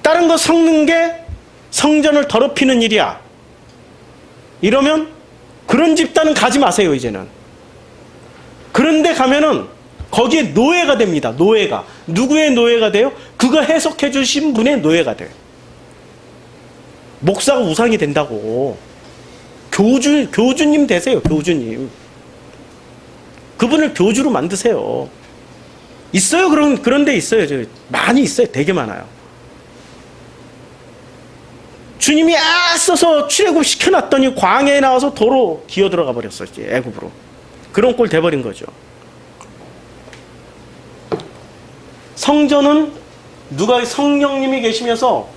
다른 거 섞는 게 성전을 더럽히는 일이야. 이러면 그런 집단은 가지 마세요, 이제는. 그런데 가면은 거기에 노예가 됩니다. 노예가. 누구의 노예가 돼요? 그거 해석해 주신 분의 노예가 돼요. 목사가 우상이 된다고. 교주님 되세요. 교주님. 그분을 교주로 만드세요. 있어요. 그런 데 있어요. 많이 있어요. 되게 많아요. 주님이 애써서 출애굽 시켜놨더니 광야에 나와서 도로 기어 들어가 버렸어요. 애굽으로. 그런 꼴 돼버린 거죠. 성전은 성령님이 계시면서,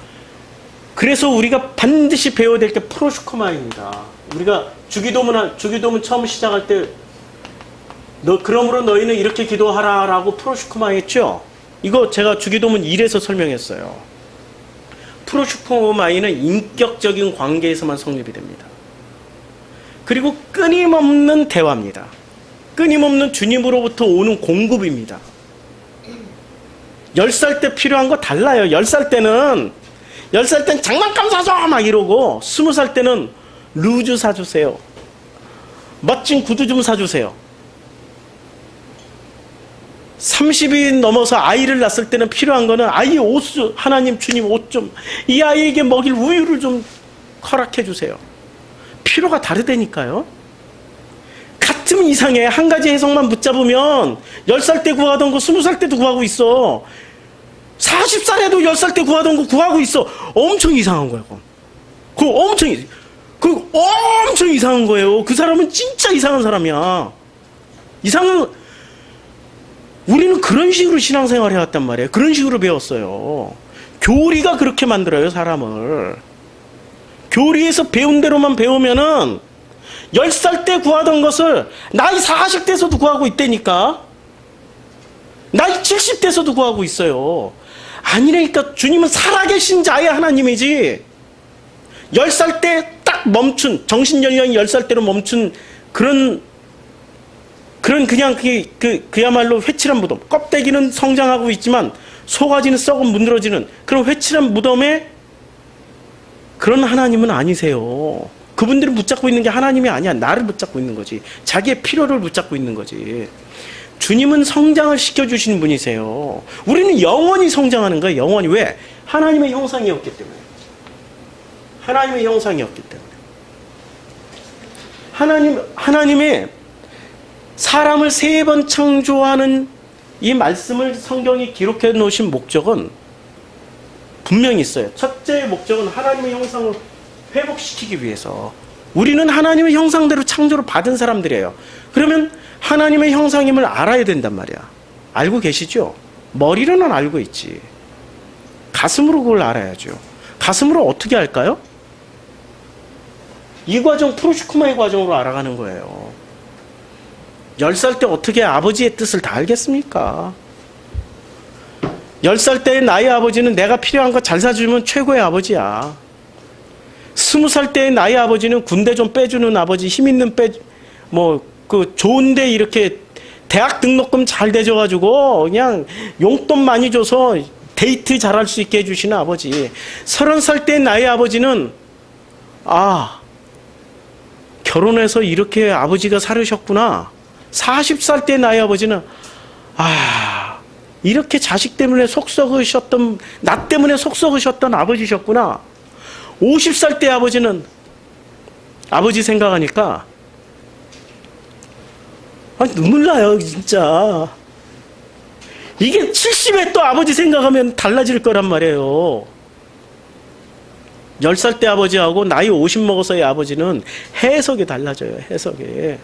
그래서 우리가 반드시 배워야 될 게 프로슈코마입니다. 우리가 주기도문 처음 시작할 때 그러므로 너희는 이렇게 기도하라라고 프로슈크마 했죠. 이거 제가 주기도문 1에서 설명했어요. 프로슈크마이는 인격적인 관계에서만 성립이 됩니다. 그리고 끊임없는 대화입니다. 끊임없는 주님으로부터 오는 공급입니다. 10살 때 필요한 거 달라요. 10살 때는 장난감 사줘 막 이러고 20살 때는 루즈 사주세요. 멋진 구두 좀 사주세요. 30이 넘어서 아이를 낳았을 때는 필요한 거는 아이 옷, 하나님 주님 옷 좀, 이 아이에게 먹일 우유를 좀 허락해 주세요. 필요가 다르다니까요. 같으면 이상해. 한 가지 해석만 붙잡으면 10살 때 구하던 거 20살 때도 구하고 있어. 40살에도 10살 때 구하던 거 구하고 있어. 엄청 이상한 거야. 그거 엄청 이상한 거예요. 그 사람은 진짜 이상한 사람이야. 우리는 그런 식으로 신앙생활을 해왔단 말이에요. 그런 식으로 배웠어요. 교리가 그렇게 만들어요, 사람을. 교리에서 배운 대로만 배우면은 10살 때 구하던 것을 나이 40대에서도 구하고 있다니까. 나이 70대에서도 구하고 있어요. 아니라니까. 주님은 살아계신 자의 하나님이지. 10살 때 딱 멈춘, 정신연령이 10살 때로 멈춘 그런 그냥 그야말로 회칠한 무덤. 껍데기는 성장하고 있지만 속아지는 썩은 문드러지는 그런 회칠한 무덤에 그런 하나님은 아니세요. 그분들이 붙잡고 있는 게 하나님이 아니야. 나를 붙잡고 있는 거지. 자기의 필요를 붙잡고 있는 거지. 주님은 성장을 시켜주시는 분이세요. 우리는 영원히 성장하는 거예요. 영원히. 왜? 하나님의 형상이었기 때문에. 하나님의 형상이었기 때문에. 하나님의 사람을 3번 창조하는 이 말씀을 성경이 기록해 놓으신 목적은 분명히 있어요. 첫째 목적은 하나님의 형상을 회복시키기 위해서. 우리는 하나님의 형상대로 창조를 받은 사람들이에요. 그러면 하나님의 형상임을 알아야 된단 말이야. 알고 계시죠? 머리로는 알고 있지. 가슴으로 그걸 알아야죠. 가슴으로 어떻게 알까요? 이 과정, 프로슈크마의 과정으로 알아가는 거예요. 10살 때 어떻게 아버지의 뜻을 다 알겠습니까? 10살 때의 나의 아버지는 내가 필요한 거 잘 사주면 최고의 아버지야. 20살 때의 나의 아버지는 군대 좀 빼주는 아버지, 힘 있는 좋은데 이렇게 대학 등록금 잘 대줘가지고 그냥 용돈 많이 줘서 데이트 잘할 수 있게 해주시는 아버지. 30살 때의 나의 아버지는 결혼해서 이렇게 아버지가 살으셨구나. 40살 때 나의 아버지는 이렇게 자식 때문에 속 썩으셨던, 나 때문에 속 썩으셨던 아버지셨구나. 50살 때 아버지는 아버지 생각하니까 눈물 나요, 진짜. 이게 70에 또 아버지 생각하면 달라질 거란 말이에요. 10살 때 아버지하고 나이 50 먹어서의 아버지는 해석이 달라져요, 해석이.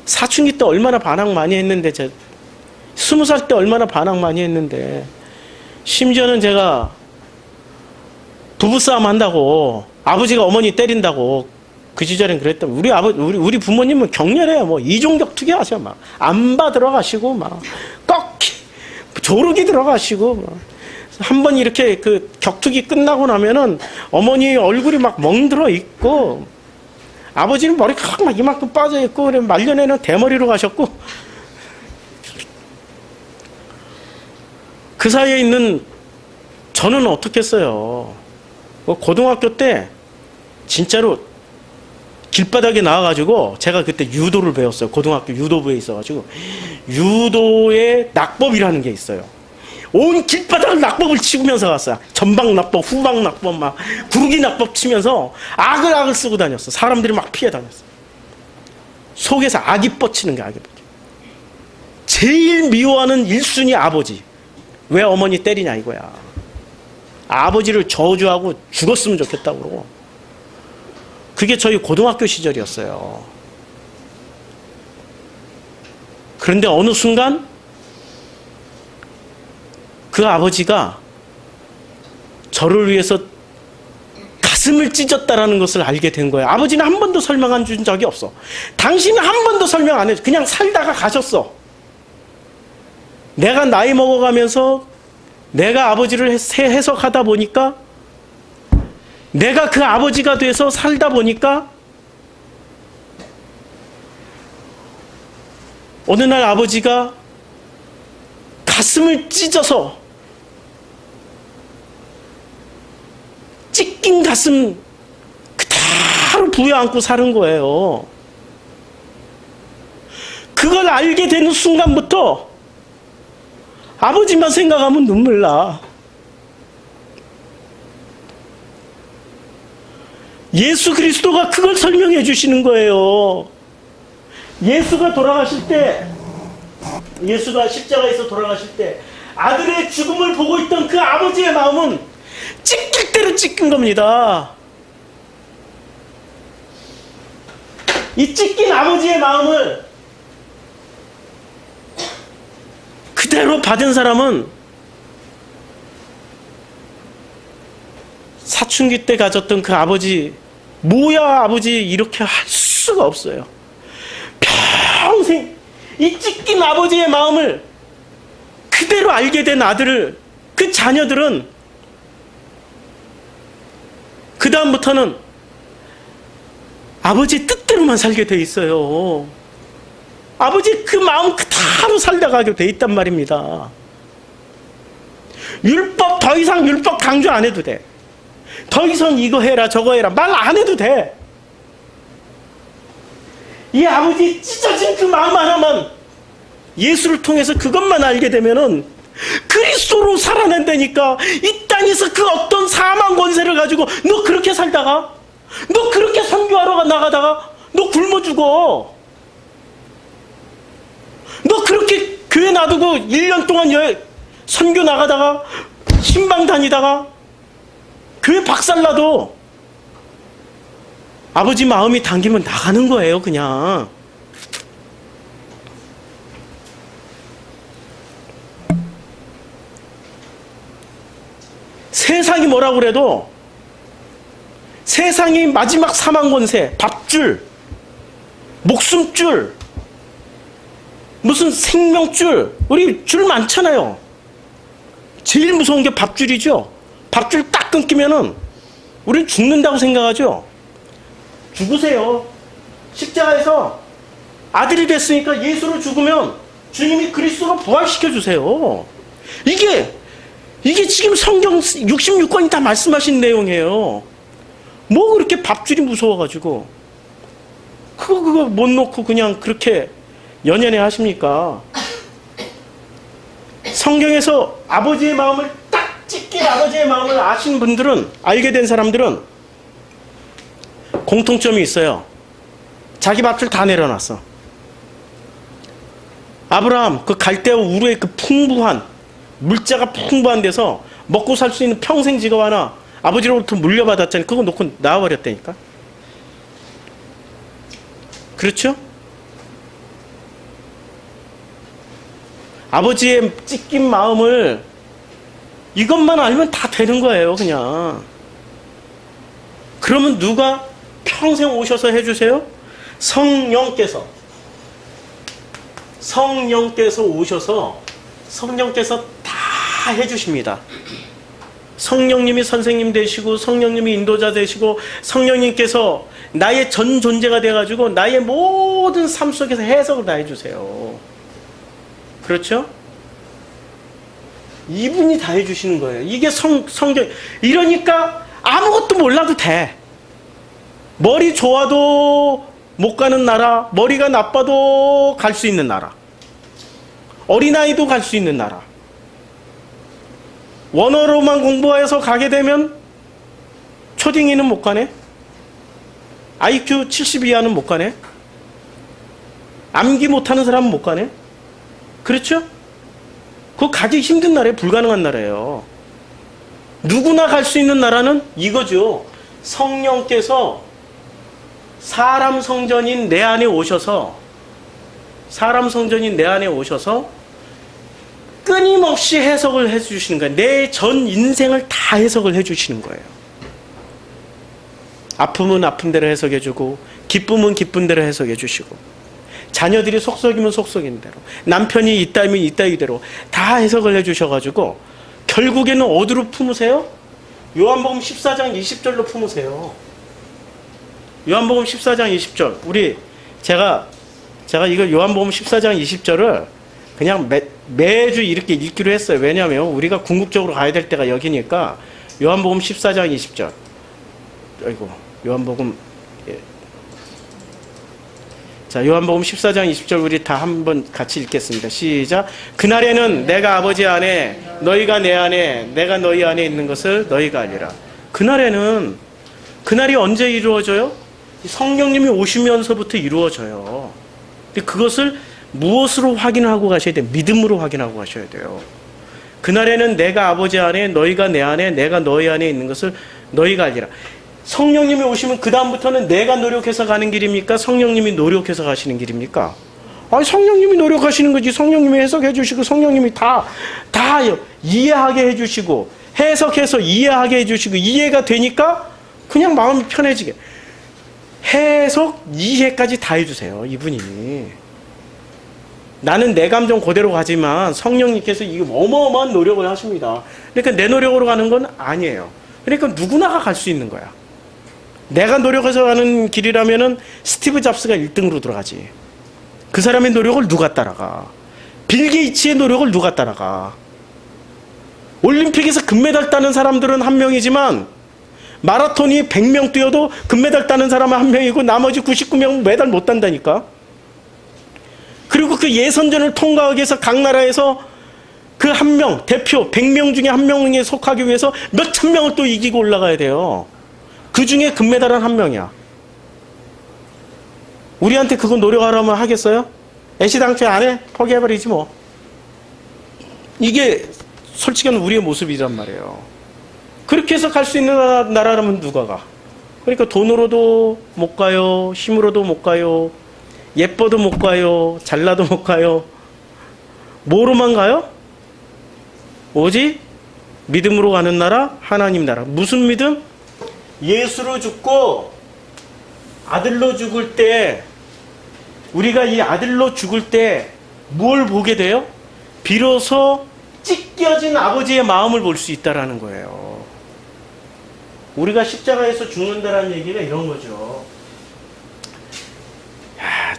사춘기 때 얼마나 반항 많이 했는데, 20살 때 얼마나 반항 많이 했는데, 심지어는 제가 부부싸움 한다고, 아버지가 어머니 때린다고, 그 시절엔 그랬다. 우리 부모님은 격렬해요. 이종격 투기 하셔. 안바 들어가시고, 꺾기, 조르기 들어가시고, 한 번 이렇게 격투기 끝나고 나면은 어머니 얼굴이 멍들어 있고, 아버지는 머리가 막 이만큼 빠져 있고, 말년에는 대머리로 가셨고, 그 사이에 있는 저는 어떻게 했어요? 고등학교 때 진짜로 길바닥에 나와가지고 제가 그때 유도를 배웠어요. 고등학교 유도부에 있어가지고 유도의 낙법이라는 게 있어요. 온 길바닥을 낙법을 치면서 갔어요. 전방 낙법, 후방 낙법, 구르기 낙법 치면서 악을 쓰고 다녔어. 사람들이 막 피해 다녔어. 속에서 악이 뻗치는 게 악이 뻗쳐. 제일 미워하는 1순위 아버지. 왜 어머니 때리냐 이거야. 아버지를 저주하고 죽었으면 좋겠다고 그러고. 그게 저희 고등학교 시절이었어요. 그런데 어느 순간 그 아버지가 저를 위해서 가슴을 찢었다라는 것을 알게 된 거예요. 아버지는 한 번도 설명 안 준 적이 없어. 당신은 한 번도 설명 안 해줘. 그냥 살다가 가셨어. 내가 나이 먹어가면서 내가 아버지를 해석하다 보니까, 내가 그 아버지가 돼서 살다 보니까 어느 날 아버지가 가슴을 찢어서, 찢긴 가슴 그대로 부여안고 사는 거예요. 그걸 알게 되는 순간부터 아버지만 생각하면 눈물 나. 예수 그리스도가 그걸 설명해 주시는 거예요. 예수가 돌아가실 때, 예수가 십자가에서 돌아가실 때 아들의 죽음을 보고 있던 그 아버지의 마음은 찢길 대로 찢긴 겁니다. 이 찢긴 아버지의 마음을 그대로 받은 사람은 사춘기 때 가졌던 그 아버지, 뭐야 아버지 이렇게 할 수가 없어요. 평생 이 찢긴 아버지의 마음을 그대로 알게 된 아들을, 그 자녀들은 그 다음부터는 아버지 뜻대로만 살게 돼 있어요. 아버지 그 마음 그대로 살다가게 돼 있단 말입니다. 율법, 더 이상 율법 강조 안 해도 돼. 더 이상 이거 해라 저거 해라 말 안 해도 돼. 이 아버지 찢어진 그 마음 하나만, 예수를 통해서 그것만 알게 되면은 그리스도로 살아낸다니까. 이 땅에서 그 어떤 사망 권세를 가지고 너 그렇게 살다가, 너 그렇게 선교하러 나가다가 너 굶어 죽어. 너 그렇게 교회 놔두고 1년 동안 선교 나가다가 신방 다니다가 교회 박살나도 아버지 마음이 당기면 나가는 거예요, 그냥. 세상이 뭐라고 그래도, 세상이 마지막 사망 권세, 밥줄, 목숨줄, 무슨 생명줄, 우리 줄 많잖아요. 제일 무서운 게 밥줄이죠. 밥줄 딱 끊기면은 우리는 죽는다고 생각하죠. 죽으세요. 십자가에서 아들이 됐으니까 예수로 죽으면 주님이 그리스도로 부활시켜 주세요. 이게 지금 성경 66권이 다 말씀하신 내용이에요. 뭐 그렇게 밥줄이 무서워가지고 그거 못 놓고 그냥 그렇게 연연해 하십니까? 성경에서 아버지의 마음을 딱 찢긴 아버지의 마음을 아신 분들은, 알게 된 사람들은 공통점이 있어요. 자기 밥줄 다 내려놨어. 아브라함 그 갈대아 우르의 그 풍부한, 물자가 풍부한 데서 먹고 살 수 있는 평생 직업 하나 아버지로부터 물려받았잖아요. 그거 놓고 나와버렸다니까. 그렇죠? 아버지의 찢긴 마음을 이것만 알면 다 되는 거예요, 그냥. 그러면 누가 평생 오셔서 해주세요? 성령께서 오셔서 성령께서 다 해주십니다. 성령님이 선생님 되시고, 성령님이 인도자 되시고, 성령님께서 나의 전 존재가 돼가지고 나의 모든 삶 속에서 해석을 다 해주세요. 그렇죠? 이분이 다 해주시는 거예요. 이게 성경. 이러니까 아무것도 몰라도 돼. 머리 좋아도 못 가는 나라, 머리가 나빠도 갈 수 있는 나라, 어린아이도 갈 수 있는 나라. 원어로만 공부해서 가게 되면 초딩이는 못 가네. IQ 70 이하는 못 가네. 암기 못하는 사람은 못 가네. 그렇죠? 그거 가기 힘든 나라에 불가능한 나라예요. 누구나 갈 수 있는 나라는 이거죠. 성령께서 사람 성전인 내 안에 오셔서 끊임없이 해석을 해주시는 거예요. 내 전 인생을 다 해석을 해주시는 거예요. 아픔은 아픈 대로 해석해주고 기쁨은 기쁜 대로 해석해주시고 자녀들이 속썩이면 속썩이는 대로 남편이 이따이면 이따이대로 다 해석을 해주셔가지고 결국에는 어디로 품으세요? 요한복음 14장 20절로 품으세요. 요한복음 14장 20절 제가 이거 요한복음 14장 20절을 그냥 매주 이렇게 읽기로 했어요. 왜냐하면 우리가 궁극적으로 가야 될 때가 여기니까 요한복음 14장 20절 아이고 요한복음 자, 요한복음 14장 20절 우리 다 한번 같이 읽겠습니다. 시작. 그날에는 내가 아버지 안에 너희가 내 안에 내가 너희 안에 있는 것을 너희가 알리라. 그날이 언제 이루어져요? 성령님이 오시면서부터 이루어져요. 근데 그것을 무엇으로 확인하고 가셔야 돼요? 믿음으로 확인하고 가셔야 돼요. 그날에는 내가 아버지 안에 너희가 내 안에 내가 너희 안에 있는 것을 너희가 알리라. 성령님이 오시면 그 다음부터는 내가 노력해서 가는 길입니까? 성령님이 노력해서 가시는 길입니까? 아니 성령님이 노력하시는 거지. 성령님이 해석해 주시고 성령님이 다 이해하게 해주시고 해석해서 이해하게 해주시고 이해가 되니까 그냥 마음이 편해지게 해석 이해까지 다 해주세요. 이분이 나는 내 감정 그대로 가지만 성령님께서 이게 어마어마한 노력을 하십니다. 그러니까 내 노력으로 가는 건 아니에요. 그러니까 누구나가 갈 수 있는 거야. 내가 노력해서 가는 길이라면은 스티브 잡스가 1등으로 들어가지. 그 사람의 노력을 누가 따라가? 빌 게이츠의 노력을 누가 따라가? 올림픽에서 금메달 따는 사람들은 한 명이지만 마라톤이 100명 뛰어도 금메달 따는 사람은 한 명이고 나머지 99명은 메달 못 딴다니까. 그리고 그 예선전을 통과하기 위해서 각 나라에서 그 한 명, 대표 100명 중에 한 명에 속하기 위해서 몇천 명을 또 이기고 올라가야 돼요. 그 중에 금메달은 한 명이야. 우리한테 그거 노력하라면 하겠어요? 애시당초 안 해? 포기해버리지 뭐. 이게 솔직한 우리의 모습이란 말이에요. 그렇게 해서 갈 수 있는 나라라면 누가 가? 그러니까 돈으로도 못 가요. 힘으로도 못 가요. 예뻐도 못 가요. 잘나도 못 가요. 뭐로만 가요? 오직 믿음으로 가는 나라, 하나님 나라. 무슨 믿음? 예수로 죽고 아들로 죽을 때 우리가 이 아들로 죽을 때 뭘 보게 돼요? 비로소 찢겨진 아버지의 마음을 볼 수 있다라는 거예요. 우리가 십자가에서 죽는다라는 얘기가 이런 거죠.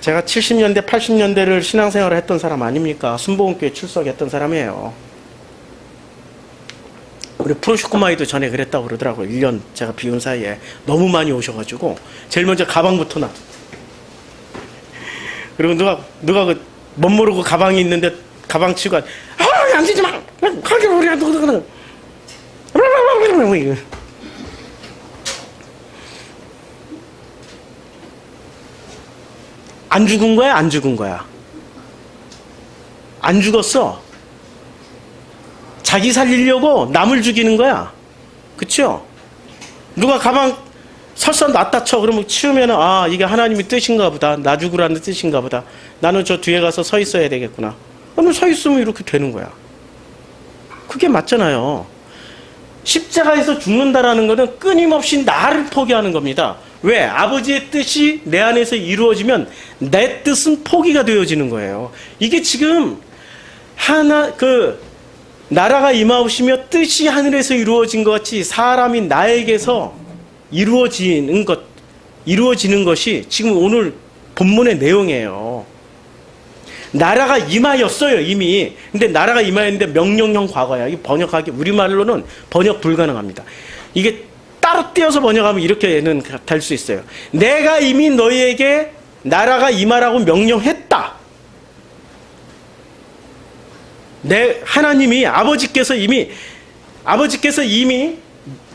제가 70년대, 80년대를 신앙생활을 했던 사람 아닙니까? 순복음교회 출석했던 사람이에요. 우리 프로슈쿠마이도 전에 그랬다고 그러더라고요. 1년 제가 비운 사이에 너무 많이 오셔가지고 제일 먼저 가방부터 나. 그리고 누가 그 멋모르고 가방이 있는데 가방 치고 앉지 마. 가게 우리 안 죽은 거야? 안 죽은 거야? 안 죽었어. 자기 살리려고 남을 죽이는 거야. 그쵸? 누가 가방 설사 놨다 쳐. 그러면 치우면 이게 하나님의 뜻인가 보다. 나 죽으라는 뜻인가 보다. 나는 저 뒤에 가서 서 있어야 되겠구나. 그러면 서 있으면 이렇게 되는 거야. 그게 맞잖아요. 십자가에서 죽는다라는 것은 끊임없이 나를 포기하는 겁니다. 왜? 아버지의 뜻이 내 안에서 이루어지면 내 뜻은 포기가 되어지는 거예요. 이게 지금 나라가 임하오시며 뜻이 하늘에서 이루어진 것 같이 사람이 나에게서 이루어지는 것이 지금 오늘 본문의 내용이에요. 나라가 임하였어요, 이미. 근데 나라가 임하였는데 명령형 과거야. 이게 번역하기, 우리말로는 번역 불가능합니다. 이게 따로 떼어서 번역하면 이렇게는 될 수 있어요. 내가 이미 너희에게 나라가 임하라고 명령했다. 하나님이 아버지께서 이미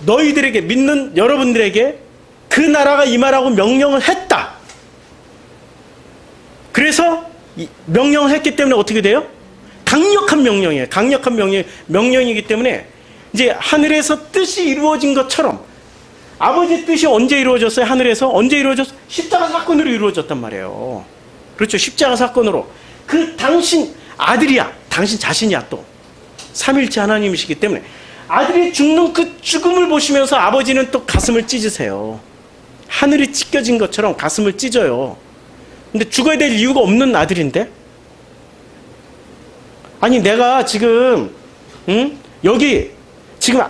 너희들에게 믿는 여러분들에게 그 나라가 임하라고 명령을 했다. 그래서 명령을 했기 때문에 어떻게 돼요? 강력한 명령이에요. 강력한 명령이기 때문에 이제 하늘에서 뜻이 이루어진 것처럼 아버지 뜻이 언제 이루어졌어요? 하늘에서 언제 이루어졌어요? 십자가 사건으로 이루어졌단 말이에요. 그렇죠. 십자가 사건으로. 당신 아들이야. 당신 자신이야 또. 삼일째 하나님이시기 때문에 아들이 죽는 그 죽음을 보시면서 아버지는 또 가슴을 찢으세요. 하늘이 찢겨진 것처럼 가슴을 찢어요. 근데 죽어야 될 이유가 없는 아들인데? 아니 내가 지금 여기 지금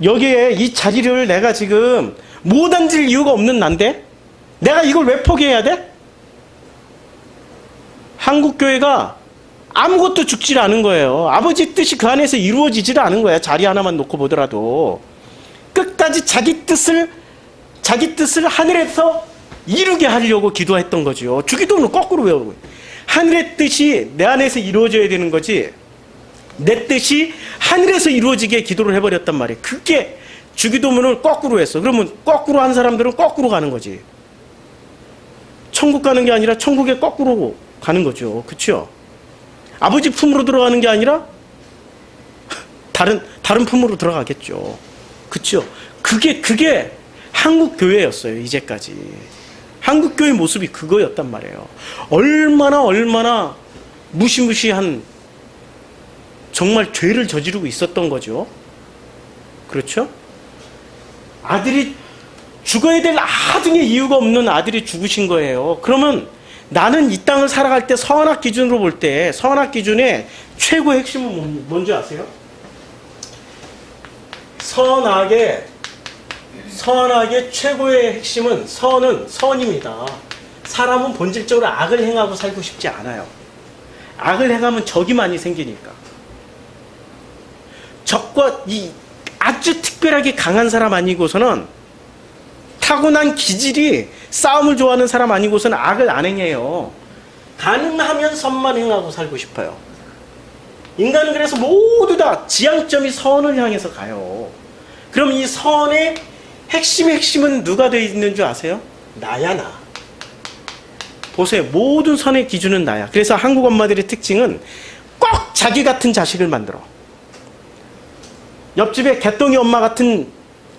여기에 이 자리를 내가 지금 못 앉을 이유가 없는 난데? 내가 이걸 왜 포기해야 돼? 한국교회가 아무것도 죽질 않은 거예요. 아버지 뜻이 그 안에서 이루어지질 않은 거야. 자리 하나만 놓고 보더라도. 끝까지 자기 뜻을 하늘에서 이루게 하려고 기도했던 거죠. 주기도는 거꾸로 외우고. 하늘의 뜻이 내 안에서 이루어져야 되는 거지. 내 뜻이 하늘에서 이루어지게 기도를 해버렸단 말이에요. 그게 주기도문을 거꾸로 했어. 그러면 거꾸로 한 사람들은 거꾸로 가는 거지. 천국 가는 게 아니라 천국에 거꾸로 가는 거죠. 그렇죠? 아버지 품으로 들어가는 게 아니라 다른 품으로 들어가겠죠. 그렇죠? 그게 한국 교회였어요. 이제까지. 한국 교회 모습이 그거였단 말이에요. 얼마나 무시무시한 정말 죄를 저지르고 있었던 거죠. 그렇죠? 아들이 죽어야 될 아등의 이유가 없는 아들이 죽으신 거예요. 그러면 나는 이 땅을 살아갈 때 선악 기준으로 볼 때 선악 기준의 최고의 핵심은 뭔지 아세요? 선악의 최고의 핵심은 선입니다. 사람은 본질적으로 악을 행하고 살고 싶지 않아요. 악을 행하면 적이 많이 생기니까. 적과 이 아주 특별하게 강한 사람 아니고서는 타고난 기질이 싸움을 좋아하는 사람 아니고서는 악을 안 행해요. 가능하면 선만 행하고 살고 싶어요. 인간은 그래서 모두 다 지향점이 선을 향해서 가요. 그럼 이 선의 핵심은 누가 되어 있는 줄 아세요? 나야, 나. 보세요. 모든 선의 기준은 나야. 그래서 한국 엄마들의 특징은 꼭 자기 같은 자식을 만들어. 옆집에 개똥이 엄마 같은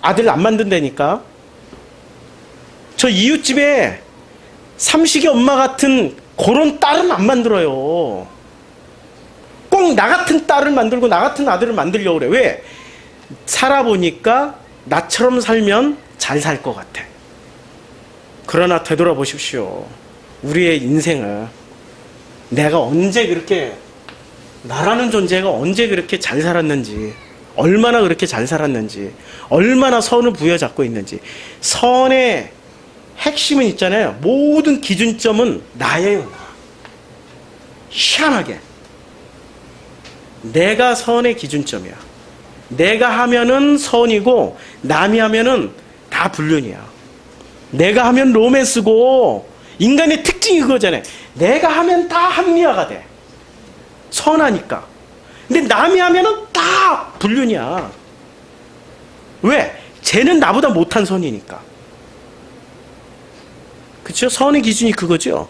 아들 안 만든다니까. 저 이웃집에 삼식이 엄마 같은 그런 딸은 안 만들어요. 꼭 나 같은 딸을 만들고 나 같은 아들을 만들려고 그래. 왜? 살아보니까 나처럼 살면 잘 살 것 같아. 그러나 되돌아보십시오. 우리의 인생을 내가 언제 그렇게 나라는 존재가 언제 그렇게 잘 살았는지, 얼마나 그렇게 잘 살았는지, 얼마나 선을 부여잡고 있는지. 선의 핵심은 있잖아요. 모든 기준점은 나예요. 나. 희한하게 내가 선의 기준점이야. 내가 하면은 선이고 남이 하면은 다 불륜이야. 내가 하면 로맨스고, 인간의 특징이 그거잖아요. 내가 하면 다 합리화가 돼. 선하니까. 근데 남이 하면은 다 불륜이야. 왜? 쟤는 나보다 못한 선이니까. 그쵸? 선의 기준이 그거죠.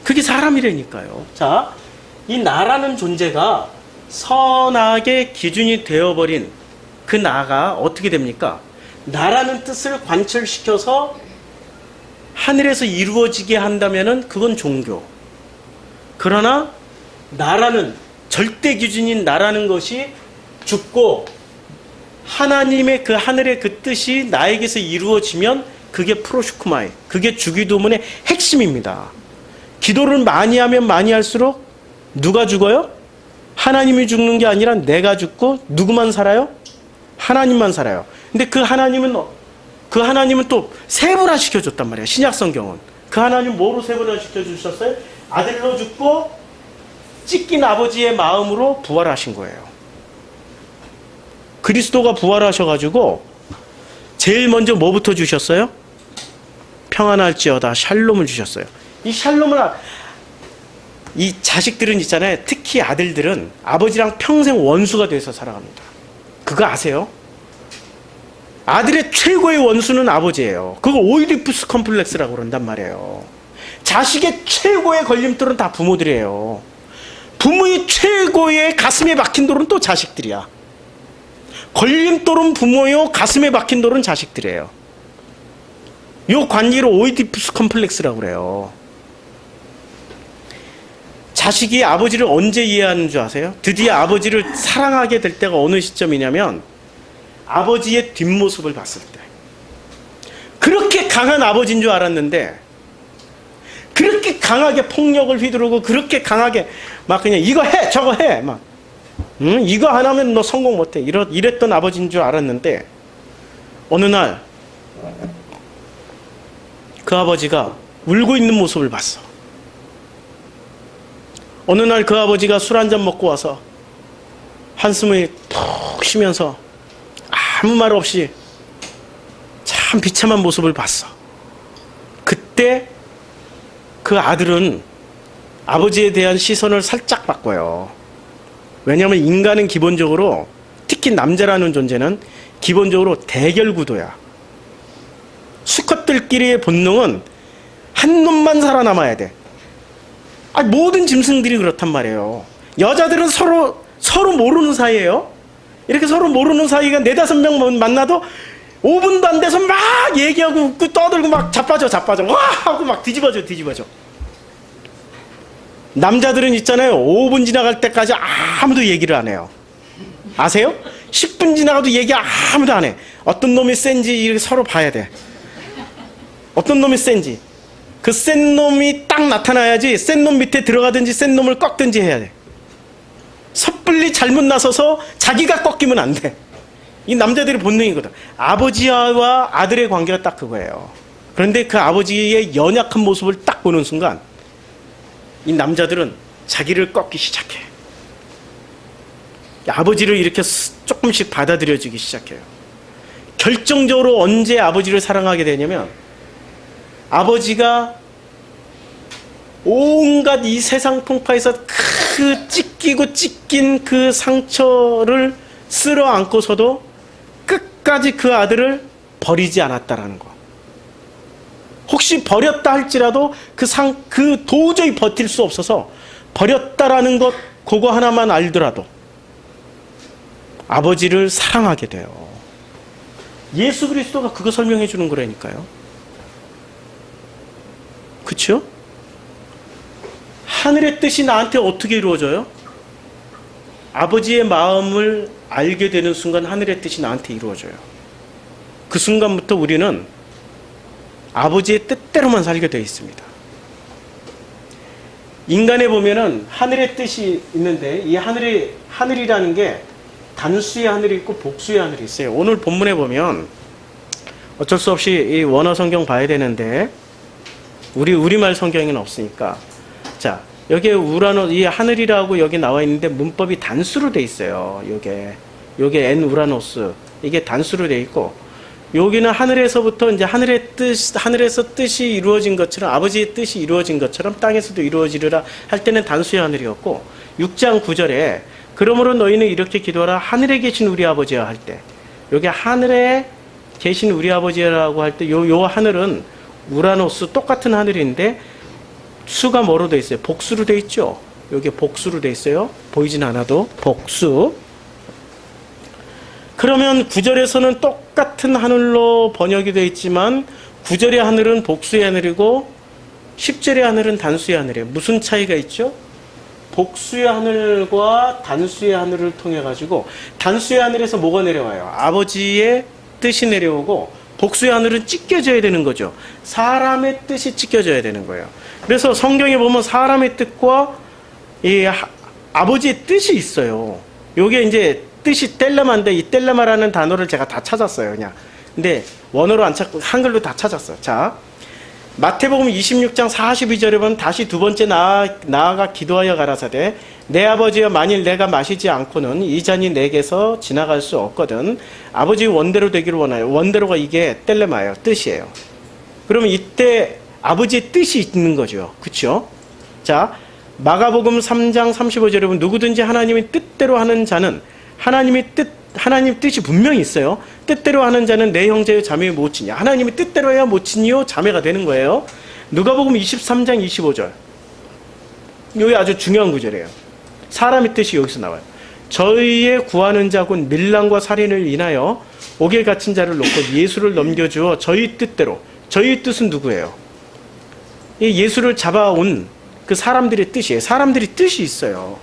그게 사람이라니까요. 자, 이 나라는 존재가 선악의 기준이 되어버린 그 나가 어떻게 됩니까? 나라는 뜻을 관철시켜서 하늘에서 이루어지게 한다면은 그건 종교. 그러나 나라는 절대 기준인 나라는 것이 죽고 하나님의 그 하늘의 그 뜻이 나에게서 이루어지면 그게 프로슈크마이, 그게 주기도문의 핵심입니다. 기도를 많이 하면 많이 할수록 누가 죽어요? 하나님이 죽는 게 아니라 내가 죽고 누구만 살아요? 하나님만 살아요. 근데 그 하나님은 또 세분화 시켜줬단 말이에요. 신약 성경은. 그 하나님 뭐로 세분화 시켜주셨어요? 아들로 죽고 찢긴 아버지의 마음으로 부활하신 거예요. 그리스도가 부활하셔가지고 제일 먼저 뭐부터 주셨어요? 평안할지어다 샬롬을 주셨어요. 이 샬롬을, 이 자식들은 있잖아요. 특히 아들들은 아버지랑 평생 원수가 돼서 살아갑니다. 그거 아세요? 아들의 최고의 원수는 아버지예요. 그걸 오이디푸스 컴플렉스라고 그런단 말이에요. 자식의 최고의 걸림돌은 다 부모들이에요. 부모의 최고의 가슴에 박힌 돌은 또 자식들이야. 걸림돌은 부모요, 가슴에 박힌 돌은 자식들이에요. 요 관계를 오이디푸스 컴플렉스라고 그래요. 자식이 아버지를 언제 이해하는 줄 아세요? 드디어 아버지를 사랑하게 될 때가 어느 시점이냐면 아버지의 뒷모습을 봤을 때. 강한 아버지인 줄 알았는데 그렇게 강하게 폭력을 휘두르고 그렇게 강하게 막 그냥 이거 해 저거 해 막 이거 안 하면 너 성공 못해 이랬던 아버지인 줄 알았는데 어느 날 그 아버지가 울고 있는 모습을 봤어. 어느 날 그 아버지가 술 한잔 먹고 와서 한숨을 푹 쉬면서 아무 말 없이 참 비참한 모습을 봤어. 그때 그 아들은 아버지에 대한 시선을 살짝 바꿔요. 왜냐하면 인간은 기본적으로, 특히 남자라는 존재는 기본적으로 대결 구도야. 수컷들끼리의 본능은 한 놈만 살아남아야 돼. 모든 짐승들이 그렇단 말이에요. 여자들은 서로 모르는 사이예요. 이렇게 서로 모르는 사이가 4-5명 만나도 5분도 안 돼서 막 얘기하고 웃고 떠들고 막 자빠져 와 하고 막 뒤집어져. 남자들은 있잖아요. 5분 지나갈 때까지 아무도 얘기를 안 해요. 아세요? 10분 지나가도 얘기 아무도 안 해. 어떤 놈이 센지 서로 봐야 돼. 어떤 놈이 센지. 그 센 놈이 딱 나타나야지 센 놈 밑에 들어가든지 센 놈을 꺾든지 해야 돼. 섣불리 잘못 나서서 자기가 꺾이면 안 돼. 이 남자들의 본능이거든. 아버지와 아들의 관계가 딱 그거예요. 그런데 그 아버지의 연약한 모습을 딱 보는 순간 이 남자들은 자기를 꺾기 시작해. 아버지를 이렇게 조금씩 받아들여주기 시작해요. 결정적으로 언제 아버지를 사랑하게 되냐면 아버지가 온갖 이 세상 풍파에서 그 찢긴 그 상처를 쓸어 안고서도 끝까지 그 아들을 버리지 않았다라는 거. 혹시 버렸다 할지라도 그 도저히 버틸 수 없어서 버렸다라는 것 그거 하나만 알더라도 아버지를 사랑하게 돼요. 예수 그리스도가 그거 설명해 주는 거라니까요. 그렇죠? 하늘의 뜻이 나한테 어떻게 이루어져요? 아버지의 마음을 알게 되는 순간 하늘의 뜻이 나한테 이루어져요. 그 순간부터 우리는 아버지의 뜻대로만 살게 되어 있습니다. 인간에 보면은 하늘의 뜻이 있는데 이 하늘이라는 게 단수의 하늘이 있고 복수의 하늘이 있어요. 오늘 본문에 보면 어쩔 수 없이 이 원어 성경 봐야 되는데 우리말 성경에는 없으니까 자 여기에 우라노 이 하늘이라고 여기 나와 있는데 문법이 단수로 돼 있어요. 요게 엔 우라노스 이게 단수로 돼 있고 여기는 하늘에서부터 이제 하늘에서 뜻이 이루어진 것처럼 아버지의 뜻이 이루어진 것처럼 땅에서도 이루어지리라 할 때는 단수의 하늘이었고 6장 9절에 그러므로 너희는 이렇게 기도하라 하늘에 계신 우리 아버지야 할 때 여기 하늘에 계신 우리 아버지라고 할 때 요 하늘은 우라노스 똑같은 하늘인데 수가 뭐로 돼 있어요? 복수로 돼 있죠. 여기 복수로 돼 있어요. 보이진 않아도 복수. 그러면 9절에서는 똑같은 하늘로 번역이 되어 있지만 9절의 하늘은 복수의 하늘이고 10절의 하늘은 단수의 하늘이에요. 무슨 차이가 있죠? 복수의 하늘과 단수의 하늘을 통해 가지고 단수의 하늘에서 뭐가 내려와요? 아버지의 뜻이 내려오고 복수의 하늘은 찢겨져야 되는 거죠. 사람의 뜻이 찢겨져야 되는 거예요. 그래서 성경에 보면 사람의 뜻과 이 아버지의 뜻이 있어요. 요게 이제 뜻이 텔레마인데 이 텔레마라는 단어를 제가 다 찾았어요. 그냥. 근데 원어로 안 찾고 한글로 다 찾았어요. 자, 마태복음 26장 42절에 보면 다시 두 번째 나아가 기도하여 가라사대 내 아버지여 만일 내가 마시지 않고는 이 잔이 내게서 지나갈 수 없거든 아버지의 원대로 되기를 원하여. 원대로가 이게 텔레마예요. 뜻이에요. 그러면 이때 아버지의 뜻이 있는 거죠. 그렇죠? 자, 마가복음 3장 35절에 보면 누구든지 하나님의 뜻대로 하는 자는 하나님 뜻이 분명히 있어요. 뜻대로 하는 자는 내 형제여 자매여 모친이야. 하나님의 뜻대로 해야 모친이요 자매가 되는 거예요. 누가복음 23장 25절. 이게 아주 중요한 구절이에요. 사람의 뜻이 여기서 나와요. 저희의 구하는 자 곧 밀랑과 살인을 인하여 옥에 갇힌 자를 놓고 예수를 넘겨주어 저희 뜻대로. 저희 뜻은 누구예요? 이 예수를 잡아온 그 사람들의 뜻이에요. 사람들이 뜻이 있어요.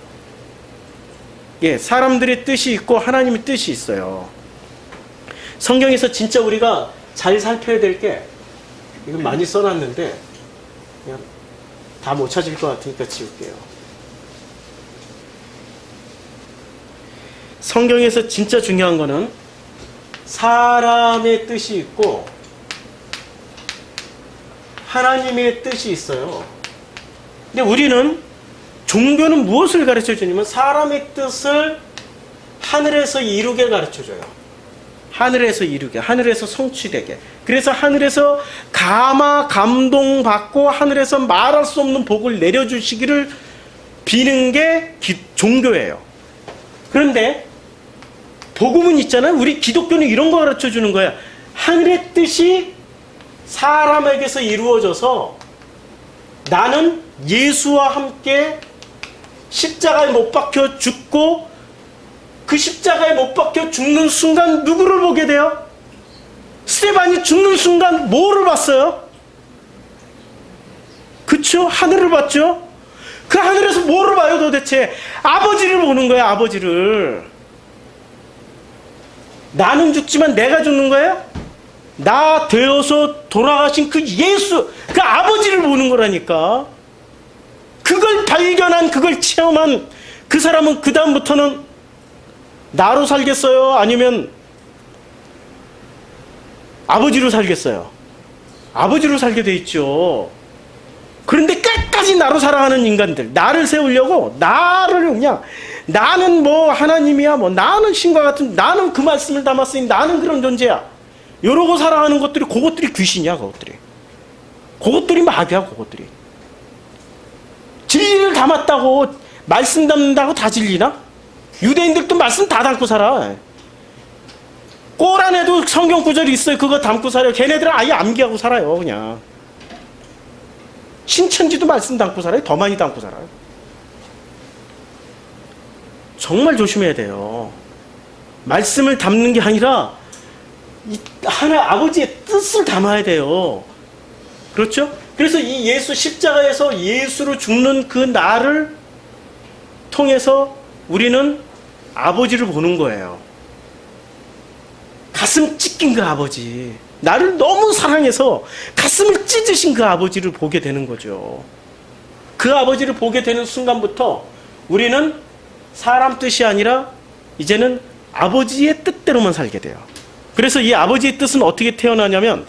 예, 사람들의 뜻이 있고 하나님의 뜻이 있어요. 성경에서 진짜 우리가 잘 살펴야 될 게 이건 많이 써놨는데 그냥 다 못 찾을 것 같으니까 지울게요. 성경에서 진짜 중요한 거는 사람의 뜻이 있고 하나님의 뜻이 있어요. 근데 우리는 종교는 무엇을 가르쳐 주냐면 사람의 뜻을 하늘에서 이루게 가르쳐 줘요. 하늘에서 이루게, 하늘에서 성취되게. 그래서 하늘에서 감동받고 하늘에서 말할 수 없는 복을 내려주시기를 비는 게 종교예요. 그런데 복음은 있잖아요. 우리 기독교는 이런 거 가르쳐 주는 거야. 하늘의 뜻이 사람에게서 이루어져서 나는 예수와 함께 십자가에 못 박혀 죽고 그 십자가에 못 박혀 죽는 순간 누구를 보게 돼요? 스테반이 죽는 순간 뭐를 봤어요? 그쵸? 하늘을 봤죠? 그 하늘에서 뭐를 봐요 도대체? 아버지를 보는 거예요. 아버지를. 나는 죽지만 내가 죽는 거예요? 나 되어서 돌아가신 그 예수, 그 아버지를 보는 거라니까. 그걸 발견한, 그걸 체험한 그 사람은 그 다음부터는 나로 살겠어요? 아니면 아버지로 살겠어요? 아버지로 살게 돼 있죠. 그런데 끝까지 나로 살아가는 인간들, 나를 세우려고 나를 그냥 나는 뭐 하나님이야, 뭐 나는 신과 같은, 나는 그 말씀을 담았으니 나는 그런 존재야, 이러고 살아가는 것들이, 그것들이 귀신이야. 그것들이 마귀야. 그것들이 진리를 담았다고, 말씀 담는다고 다 진리나? 유대인들도 말씀 다 담고 살아. 꼬란에도 성경 구절이 있어요. 그거 담고 살아요. 걔네들은 아예 암기하고 살아요. 그냥 신천지도 말씀 담고 살아요. 더 많이 담고 살아요. 정말 조심해야 돼요. 말씀을 담는 게 아니라 하나 아버지의 뜻을 담아야 돼요. 그렇죠? 그래서 이 예수 십자가에서 예수로 죽는 그 나를 통해서 우리는 아버지를 보는 거예요. 가슴 찢긴 그 아버지, 나를 너무 사랑해서 가슴을 찢으신 그 아버지를 보게 되는 거죠. 그 아버지를 보게 되는 순간부터 우리는 사람 뜻이 아니라 이제는 아버지의 뜻대로만 살게 돼요. 그래서 이 아버지의 뜻은 어떻게 태어나냐면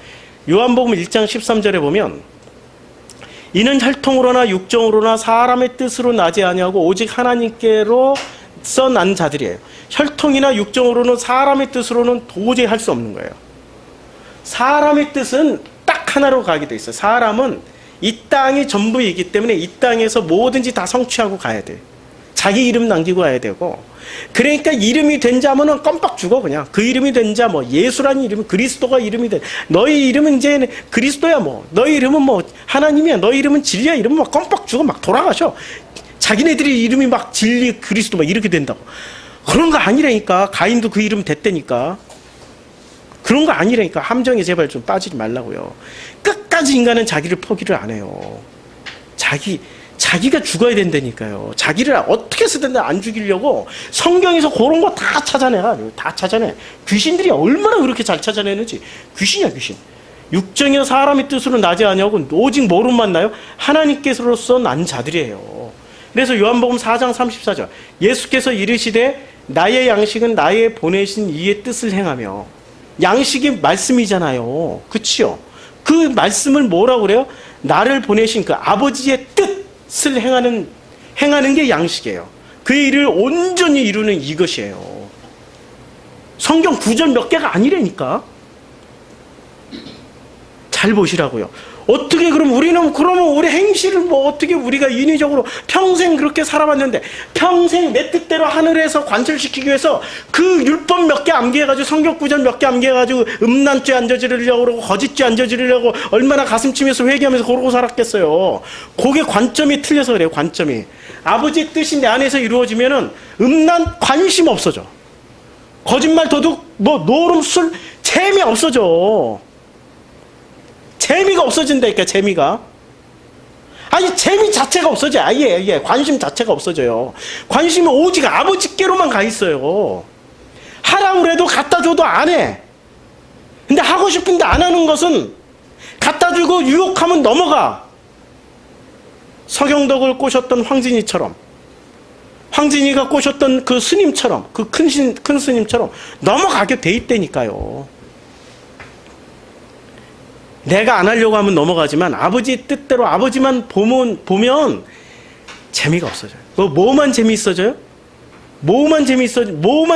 요한복음 1장 13절에 보면 이는 혈통으로나 육정으로나 사람의 뜻으로 나지 아니하고 오직 하나님께로서 난 자들이에요. 혈통이나 육정으로는 사람의 뜻으로는 도저히 할 수 없는 거예요. 사람의 뜻은 딱 하나로 가게 돼 있어요. 사람은 이 땅이 전부이기 때문에 이 땅에서 뭐든지 다 성취하고 가야 돼. 자기 이름 남기고 가야 되고, 그러니까 이름이 된 자면은 껌뻑 죽어. 그냥 그 이름이 된 자, 뭐 예수라는 이름은 그리스도가 이름이 된, 너희 이름은 이제 그리스도야, 뭐 너희 이름은 뭐 하나님이야, 너희 이름은 진리야, 이러면 막 껌뻑 죽어. 막 돌아가셔. 자기네들이 이름이 막 진리 그리스도 막 이렇게 된다고. 그런 거 아니라니까. 가인도 그 이름 됐다니까. 그런 거 아니라니까. 함정에 제발 좀 빠지지 말라고요. 끝까지 인간은 자기를 포기를 안 해요. 자기가 죽어야 된다니까요. 자기를 어떻게 해서든 안 죽이려고 성경에서 그런 거 다 찾아내가지고, 다 찾아내. 귀신들이 얼마나 그렇게 잘 찾아내는지. 귀신이야, 귀신. 육정이나 사람의 뜻으로 나지 아니하고 오직 뭐로만 나요? 하나님께서로서 난 자들이에요. 그래서 요한복음 4장 34절 예수께서 이르시되 나의 양식은 나의 보내신 이의 뜻을 행하며, 양식이 말씀이잖아요. 그치요? 그 말씀을 뭐라고 그래요? 나를 보내신 그 아버지의 뜻을 행하는 게 양식이에요. 그 일을 온전히 이루는 이것이에요. 성경 구절 몇 개가 아니라니까. 잘 보시라고요. 어떻게 그러면 우리 행실을 뭐 어떻게 우리가 인위적으로 평생 그렇게 살아왔는데, 평생 내 뜻대로 하늘에서 관철시키기 위해서 그 율법 몇 개 암기해가지고 성경 구절 몇 개 암기해가지고 음란죄 안 저지르려고 그러고 거짓죄 안 저지르려고 얼마나 가슴치면서 회개하면서 그러고 살았겠어요. 그게 관점이 틀려서 그래요. 관점이. 아버지의 뜻이 내 안에서 이루어지면은 음란 관심 없어져. 거짓말, 도둑, 뭐 노름, 술, 재미 없어져. 재미가 없어진다니까. 재미가. 아니 재미 자체가 없어져. 아예 관심 자체가 없어져요. 관심은 오직 아버지께로만 가 있어요. 하라고 해도 갖다 줘도 안 해. 근데 하고 싶은데 안 하는 것은 갖다 주고 유혹하면 넘어가. 서경덕을 꼬셨던 황진이처럼, 황진이가 꼬셨던 그 스님처럼, 그 큰 스님처럼 넘어가게 돼 있다니까요. 내가 안 하려고 하면 넘어가지만 아버지 뜻대로 아버지만 보면 재미가 없어져요. 뭐만 재미있어져요? 뭐만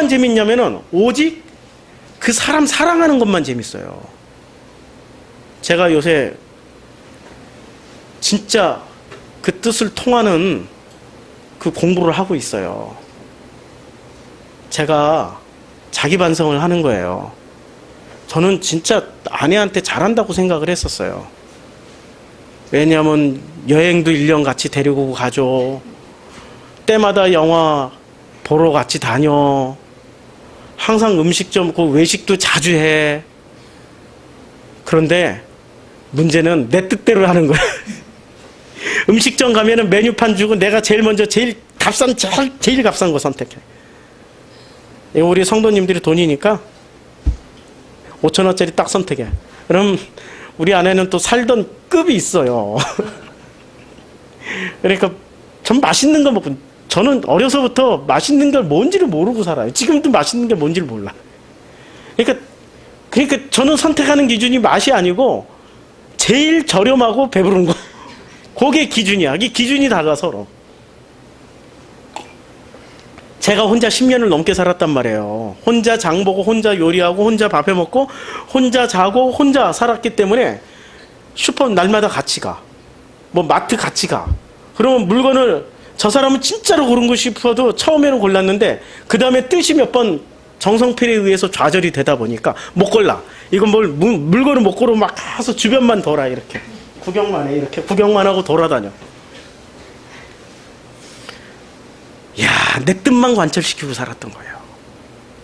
재밌냐면은 오직 그 사람 사랑하는 것만 재밌어요. 제가 요새 진짜 그 뜻을 통하는 그 공부를 하고 있어요. 제가 자기 반성을 하는 거예요. 저는 진짜 아내한테 잘한다고 생각을 했었어요. 왜냐하면 여행도 1년 같이 데리고 가죠. 때마다 영화 보러 같이 다녀. 항상 음식점, 그 외식도 자주 해. 그런데 문제는 내 뜻대로 하는 거야. 음식점 가면은 메뉴판 주고 내가 제일 먼저 제일 값싼 거 선택해. 우리 성도님들이 돈이니까 5,000원짜리 딱 선택해. 그럼 우리 아내는 또 살던 급이 있어요. 그러니까 전 맛있는 거 먹고, 저는 어려서부터 맛있는 게 뭔지를 모르고 살아요. 지금도 맛있는 게 뭔지를 몰라. 그러니까 저는 선택하는 기준이 맛이 아니고 제일 저렴하고 배부른 거. 그게 기준이야. 이게 기준이 달라 서로. 제가 혼자 10년을 넘게 살았단 말이에요. 혼자 장 보고 혼자 요리하고 혼자 밥 해 먹고 혼자 자고 혼자 살았기 때문에 슈퍼 날마다 같이 가. 뭐 마트 같이 가. 그러면 물건을 저 사람은 진짜로 고른 거 싶어도 처음에는 골랐는데 그 다음에 뜻이 몇 번 정성필에 의해서 좌절이 되다 보니까 못 골라. 이건 물건을 못 고르고 막 가서 주변만 돌아 이렇게. 구경만 해. 이렇게 구경만 하고 돌아다녀. 야, 내 뜻만 관철시키고 살았던 거예요.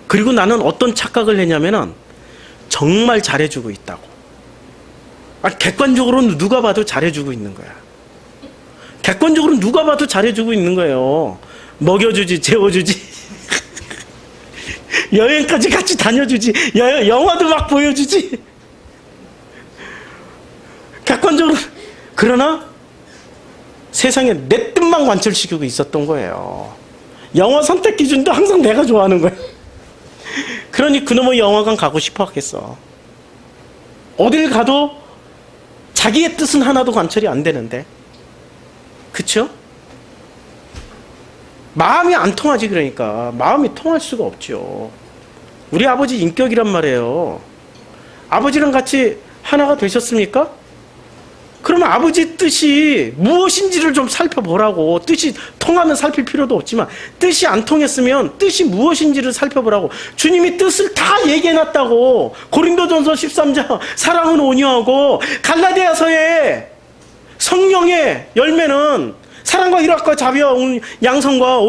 그리고 나는 어떤 착각을 했냐면은 정말 잘해주고 있다고. 객관적으로는 누가 봐도 잘해주고 있는 거야. 객관적으로 누가 봐도 잘해주고 있는 거예요. 먹여주지, 재워주지, 여행까지 같이 다녀주지, 영화도 막 보여주지. 객관적으로. 그러나 세상에 내 뜻만 관철시키고 있었던 거예요. 영화 선택 기준도 항상 내가 좋아하는 거예요. 그러니 그놈의 영화관 가고 싶어 하겠어. 어딜 가도 자기의 뜻은 하나도 관철이 안 되는데. 그쵸? 마음이 안 통하지. 그러니까 마음이 통할 수가 없죠. 우리 아버지 인격이란 말이에요. 아버지랑 같이 하나가 되셨습니까? 그러면 아버지 뜻이 무엇인지를 좀 살펴보라고. 뜻이 통하면 살필 필요도 없지만 뜻이 안 통했으면 뜻이 무엇인지를 살펴보라고. 주님이 뜻을 다 얘기해놨다고. 고린도전서 13장 사랑은 온유하고, 갈라디아서의 성령의 열매는 사랑과 희락과 자비와 양성과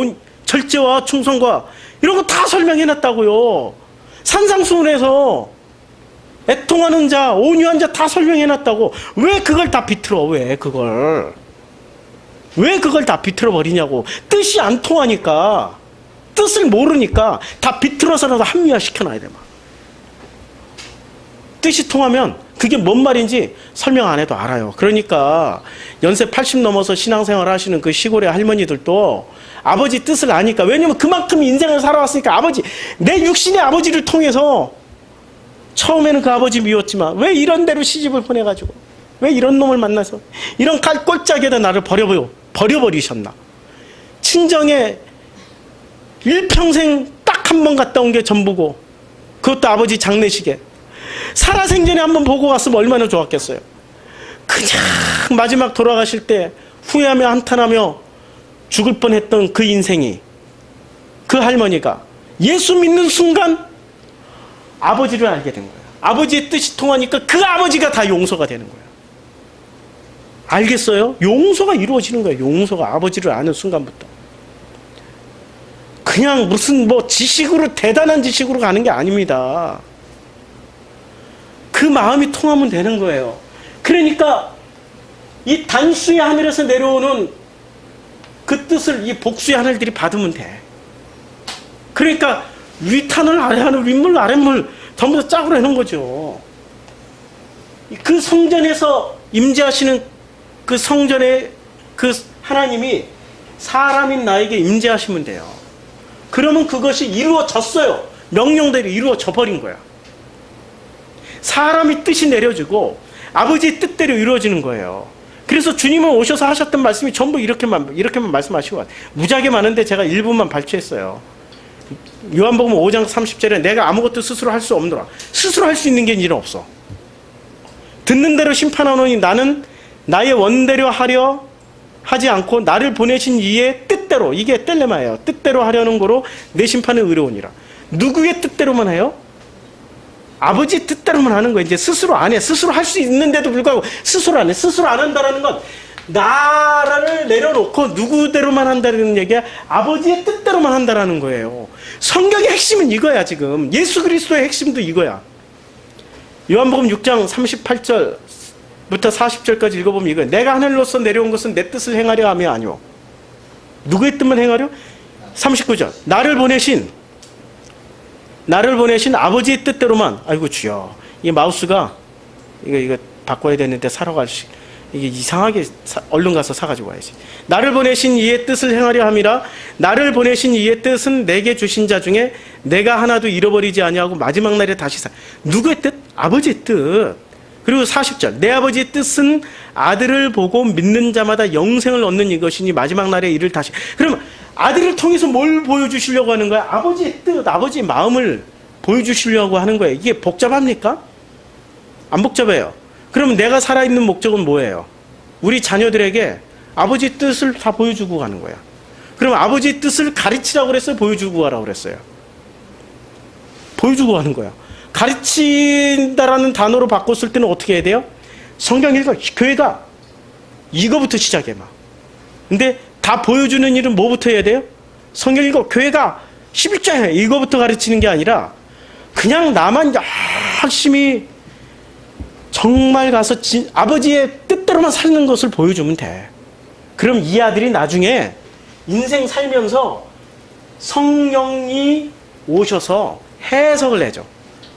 절제와 충성과 이런 거 다 설명해놨다고요. 산상수훈에서 애통하는 자, 온유한 자 다 설명해놨다고. 왜 그걸 다 비틀어? 왜 그걸 다 비틀어 버리냐고. 뜻이 안 통하니까, 뜻을 모르니까 다 비틀어서라도 합리화시켜놔야 돼. 막. 뜻이 통하면 그게 뭔 말인지 설명 안 해도 알아요. 그러니까 연세 80 넘어서 신앙생활 하시는 그 시골의 할머니들도 아버지 뜻을 아니까, 왜냐면 그만큼 인생을 살아왔으니까, 아버지, 내 육신의 아버지를 통해서 처음에는 그 아버지 미웠지만 왜 이런 데로 시집을 보내가지고, 왜 이런 놈을 만나서 이런 꼴짝에다 나를 버려버리셨나. 친정에 일평생 딱 한 번 갔다 온 게 전부고, 그것도 아버지 장례식에 살아생전에 한 번 보고 갔으면 얼마나 좋았겠어요. 그냥 마지막 돌아가실 때 후회하며 한탄하며 죽을 뻔했던 그 인생이, 그 할머니가 예수 믿는 순간 아버지를 알게 된 거예요. 아버지의 뜻이 통하니까 그 아버지가 다 용서가 되는 거예요. 알겠어요? 용서가 이루어지는 거예요. 용서가 아버지를 아는 순간부터. 그냥 무슨 지식으로, 대단한 지식으로 가는 게 아닙니다. 그 마음이 통하면 되는 거예요. 그러니까 이 단수의 하늘에서 내려오는 그 뜻을 이 복수의 하늘들이 받으면 돼. 그러니까 윗하늘, 아래하늘, 윗물, 아랫물 전부 다 짝으로 해놓은 거죠. 그 성전에서 임재하시는 그 성전의 그 하나님이 사람인 나에게 임재하시면 돼요. 그러면 그것이 이루어졌어요. 명령대로 이루어져 버린 거야. 사람이 뜻이 내려지고 아버지의 뜻대로 이루어지는 거예요. 그래서 주님은 오셔서 하셨던 말씀이 전부 이렇게만 말씀하시고 무지하게 많은데 제가 일부만 발췌했어요. 요한복음 5장 30절에 내가 아무것도 스스로 할 수 없노라. 스스로 할 수 있는 게 일은 없어. 듣는 대로 심판하노니 나는 나의 원대로 하려 하지 않고 나를 보내신 이의 뜻대로, 이게 텔레마예요. 뜻대로 하려는 거로 내 심판은 의로우니라. 누구의 뜻대로만 해요? 아버지 뜻대로만 하는 거예요. 이제 스스로 안 해. 스스로 할 수 있는데도 불구하고 스스로 안 해. 스스로 안 한다는 건 나를 내려놓고 누구대로만 한다는 얘기야. 아버지의 뜻대로만 한다는 거예요. 성경의 핵심은 이거야. 지금 예수 그리스도의 핵심도 이거야. 요한복음 6장 38절부터 40절까지 읽어보면 이거야. 내가 하늘로서 내려온 것은 내 뜻을 행하려 함이 아니오. 누구의 뜻만 행하려? 39절 나를 보내신 아버지의 뜻대로만. 아이고 주여, 이 마우스가 이거 바꿔야 되는데 사러 갈시 이게 이상하게 얼른 가서 사가지고 와야지. 나를 보내신 이의 뜻을 행하려 함이라. 나를 보내신 이의 뜻은 내게 주신 자 중에 내가 하나도 잃어버리지 아니하고 마지막 날에 다시 살. 누구의 뜻? 아버지의 뜻. 그리고 40절 내 아버지의 뜻은 아들을 보고 믿는 자마다 영생을 얻는 이것이니 마지막 날에 이를 다시. 그러면 아들을 통해서 뭘 보여주시려고 하는 거야? 아버지의 뜻, 아버지의 마음을 보여주시려고 하는 거예요. 이게 복잡합니까? 안 복잡해요. 그럼 내가 살아있는 목적은 뭐예요? 우리 자녀들에게 아버지의 뜻을 다 보여주고 가는 거야. 그럼 아버지의 뜻을 가르치라고 그랬어요? 보여주고 가라고 그랬어요? 보여주고 가는 거야. 가르친다라는 단어로 바꿨을 때는 어떻게 해야 돼요? 성경 읽어. 교회가 이거부터 시작해 막. 근데 다 보여주는 일은 뭐부터 해야 돼요? 성경 읽어. 교회가 11조 해. 이거부터 가르치는 게 아니라 그냥 나만 열심히 정말 가서 아버지의 뜻대로만 사는 것을 보여주면 돼. 그럼 이 아들이 나중에 인생 살면서 성령이 오셔서 해석을 해줘.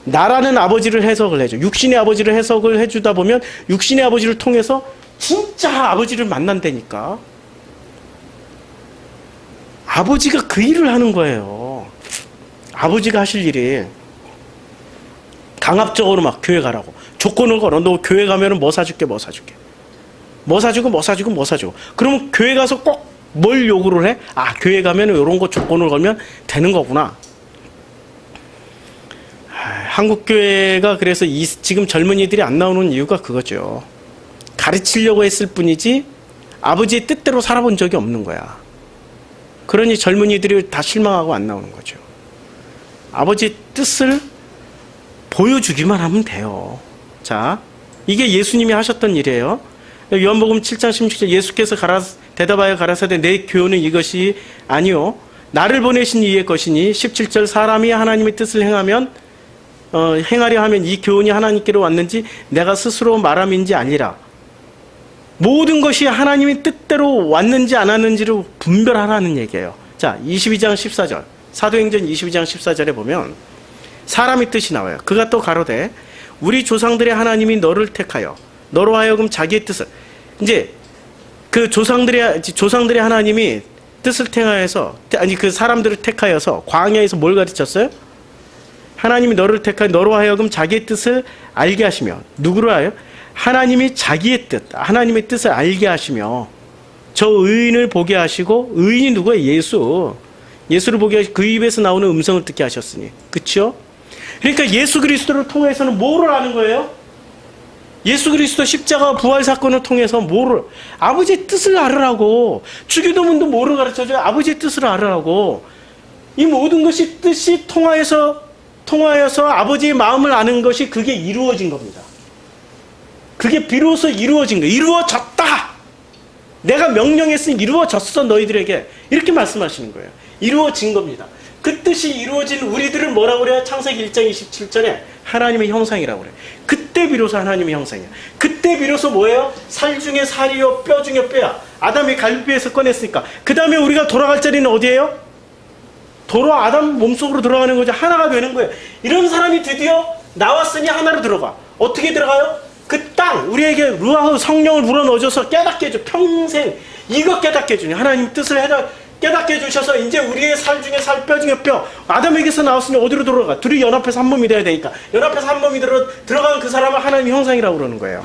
나라는 아버지를 해석을 해줘. 육신의 아버지를 해석을 해주다 보면 육신의 아버지를 통해서 진짜 아버지를 만난다니까. 아버지가 그 일을 하는 거예요. 아버지가 하실 일이. 강압적으로 막 교회 가라고 조건을 걸어. 너 교회 가면은 뭐 사줄게, 뭐 사줄게, 뭐 사주고, 뭐 사주고, 뭐 사주고. 그러면 교회 가서 꼭 뭘 요구를 해? 아, 교회 가면은 이런 거 조건을 걸면 되는 거구나. 한국 교회가 그래서 지금 젊은이들이 안 나오는 이유가 그거죠. 가르치려고 했을 뿐이지 아버지의 뜻대로 살아본 적이 없는 거야. 그러니 젊은이들이 다 실망하고 안 나오는 거죠. 아버지의 뜻을 보여주기만 하면 돼요. 자, 이게 예수님이 하셨던 일이에요. 요한복음 7장 16절 예수께서 대답하여 가라사대 내 교훈은 이것이 아니요 나를 보내신 이의 것이니 17절 사람이 하나님의 뜻을 행하려 하면 이 교훈이 하나님께로 왔는지 내가 스스로 말함인지 아니라. 모든 것이 하나님의 뜻대로 왔는지 안 왔는지를 분별하라는 얘기예요. 자, 22장 14절 사도행전 22장 14절에 보면 사람의 뜻이 나와요. 그가 또 가로되 우리 조상들의 하나님이 너를 택하여 너로 하여금 자기의 뜻을. 이제 그 조상들의 하나님이 뜻을 택하여서, 아니 그 사람들을 택하여서 광야에서 뭘 가르쳤어요? 하나님이 너를 택하여 너로 하여금 자기의 뜻을 알게 하시며. 누구로 하여? 하나님이 자기의 뜻, 하나님의 뜻을 알게 하시며 저 의인을 보게 하시고. 의인이 누구예요? 예수. 예수를 보게 하시고 그 입에서 나오는 음성을 듣게 하셨으니. 그렇죠? 그러니까 예수 그리스도를 통해서는 뭐를 아는 거예요? 예수 그리스도 십자가 부활 사건을 통해서 뭐를? 아버지의 뜻을 알으라고. 주기도문도 뭐를 가르쳐줘요? 아버지의 뜻을 알으라고. 이 모든 것이 뜻이 통하여서 아버지의 마음을 아는 것이 그게 이루어진 겁니다. 그게 비로소 이루어진 거예요. 이루어졌다. 내가 명령했으니 이루어졌어 너희들에게. 이렇게 말씀하시는 거예요. 이루어진 겁니다. 그 뜻이 이루어진 우리들을 뭐라고 그래요? 창세기 1장 27절에 하나님의 형상이라고 그래요. 그때 비로소 하나님의 형상이야. 그때 비로소 뭐예요? 살 중에 살이요 뼈 중에 뼈야. 아담이 갈비에서 꺼냈으니까. 그 다음에 우리가 돌아갈 자리는 어디예요? 아담 몸속으로 들어가는 거죠. 하나가 되는 거예요. 이런 사람이 드디어 나왔으니 하나로 들어가. 어떻게 들어가요? 그 우리에게 루아흐 성령을 불어넣어줘서 깨닫게 해줘. 평생 이거 깨닫게 해주니 하나님 뜻을 깨닫게 해주셔서 이제 우리의 살 중에 살, 뼈 중에 뼈. 아담에게서 나왔으니 어디로 들어가? 둘이 연합해서 한 몸이 돼야 되니까. 연합해서 한 몸이 들어간 그 사람을 하나님의 형상이라고 그러는 거예요.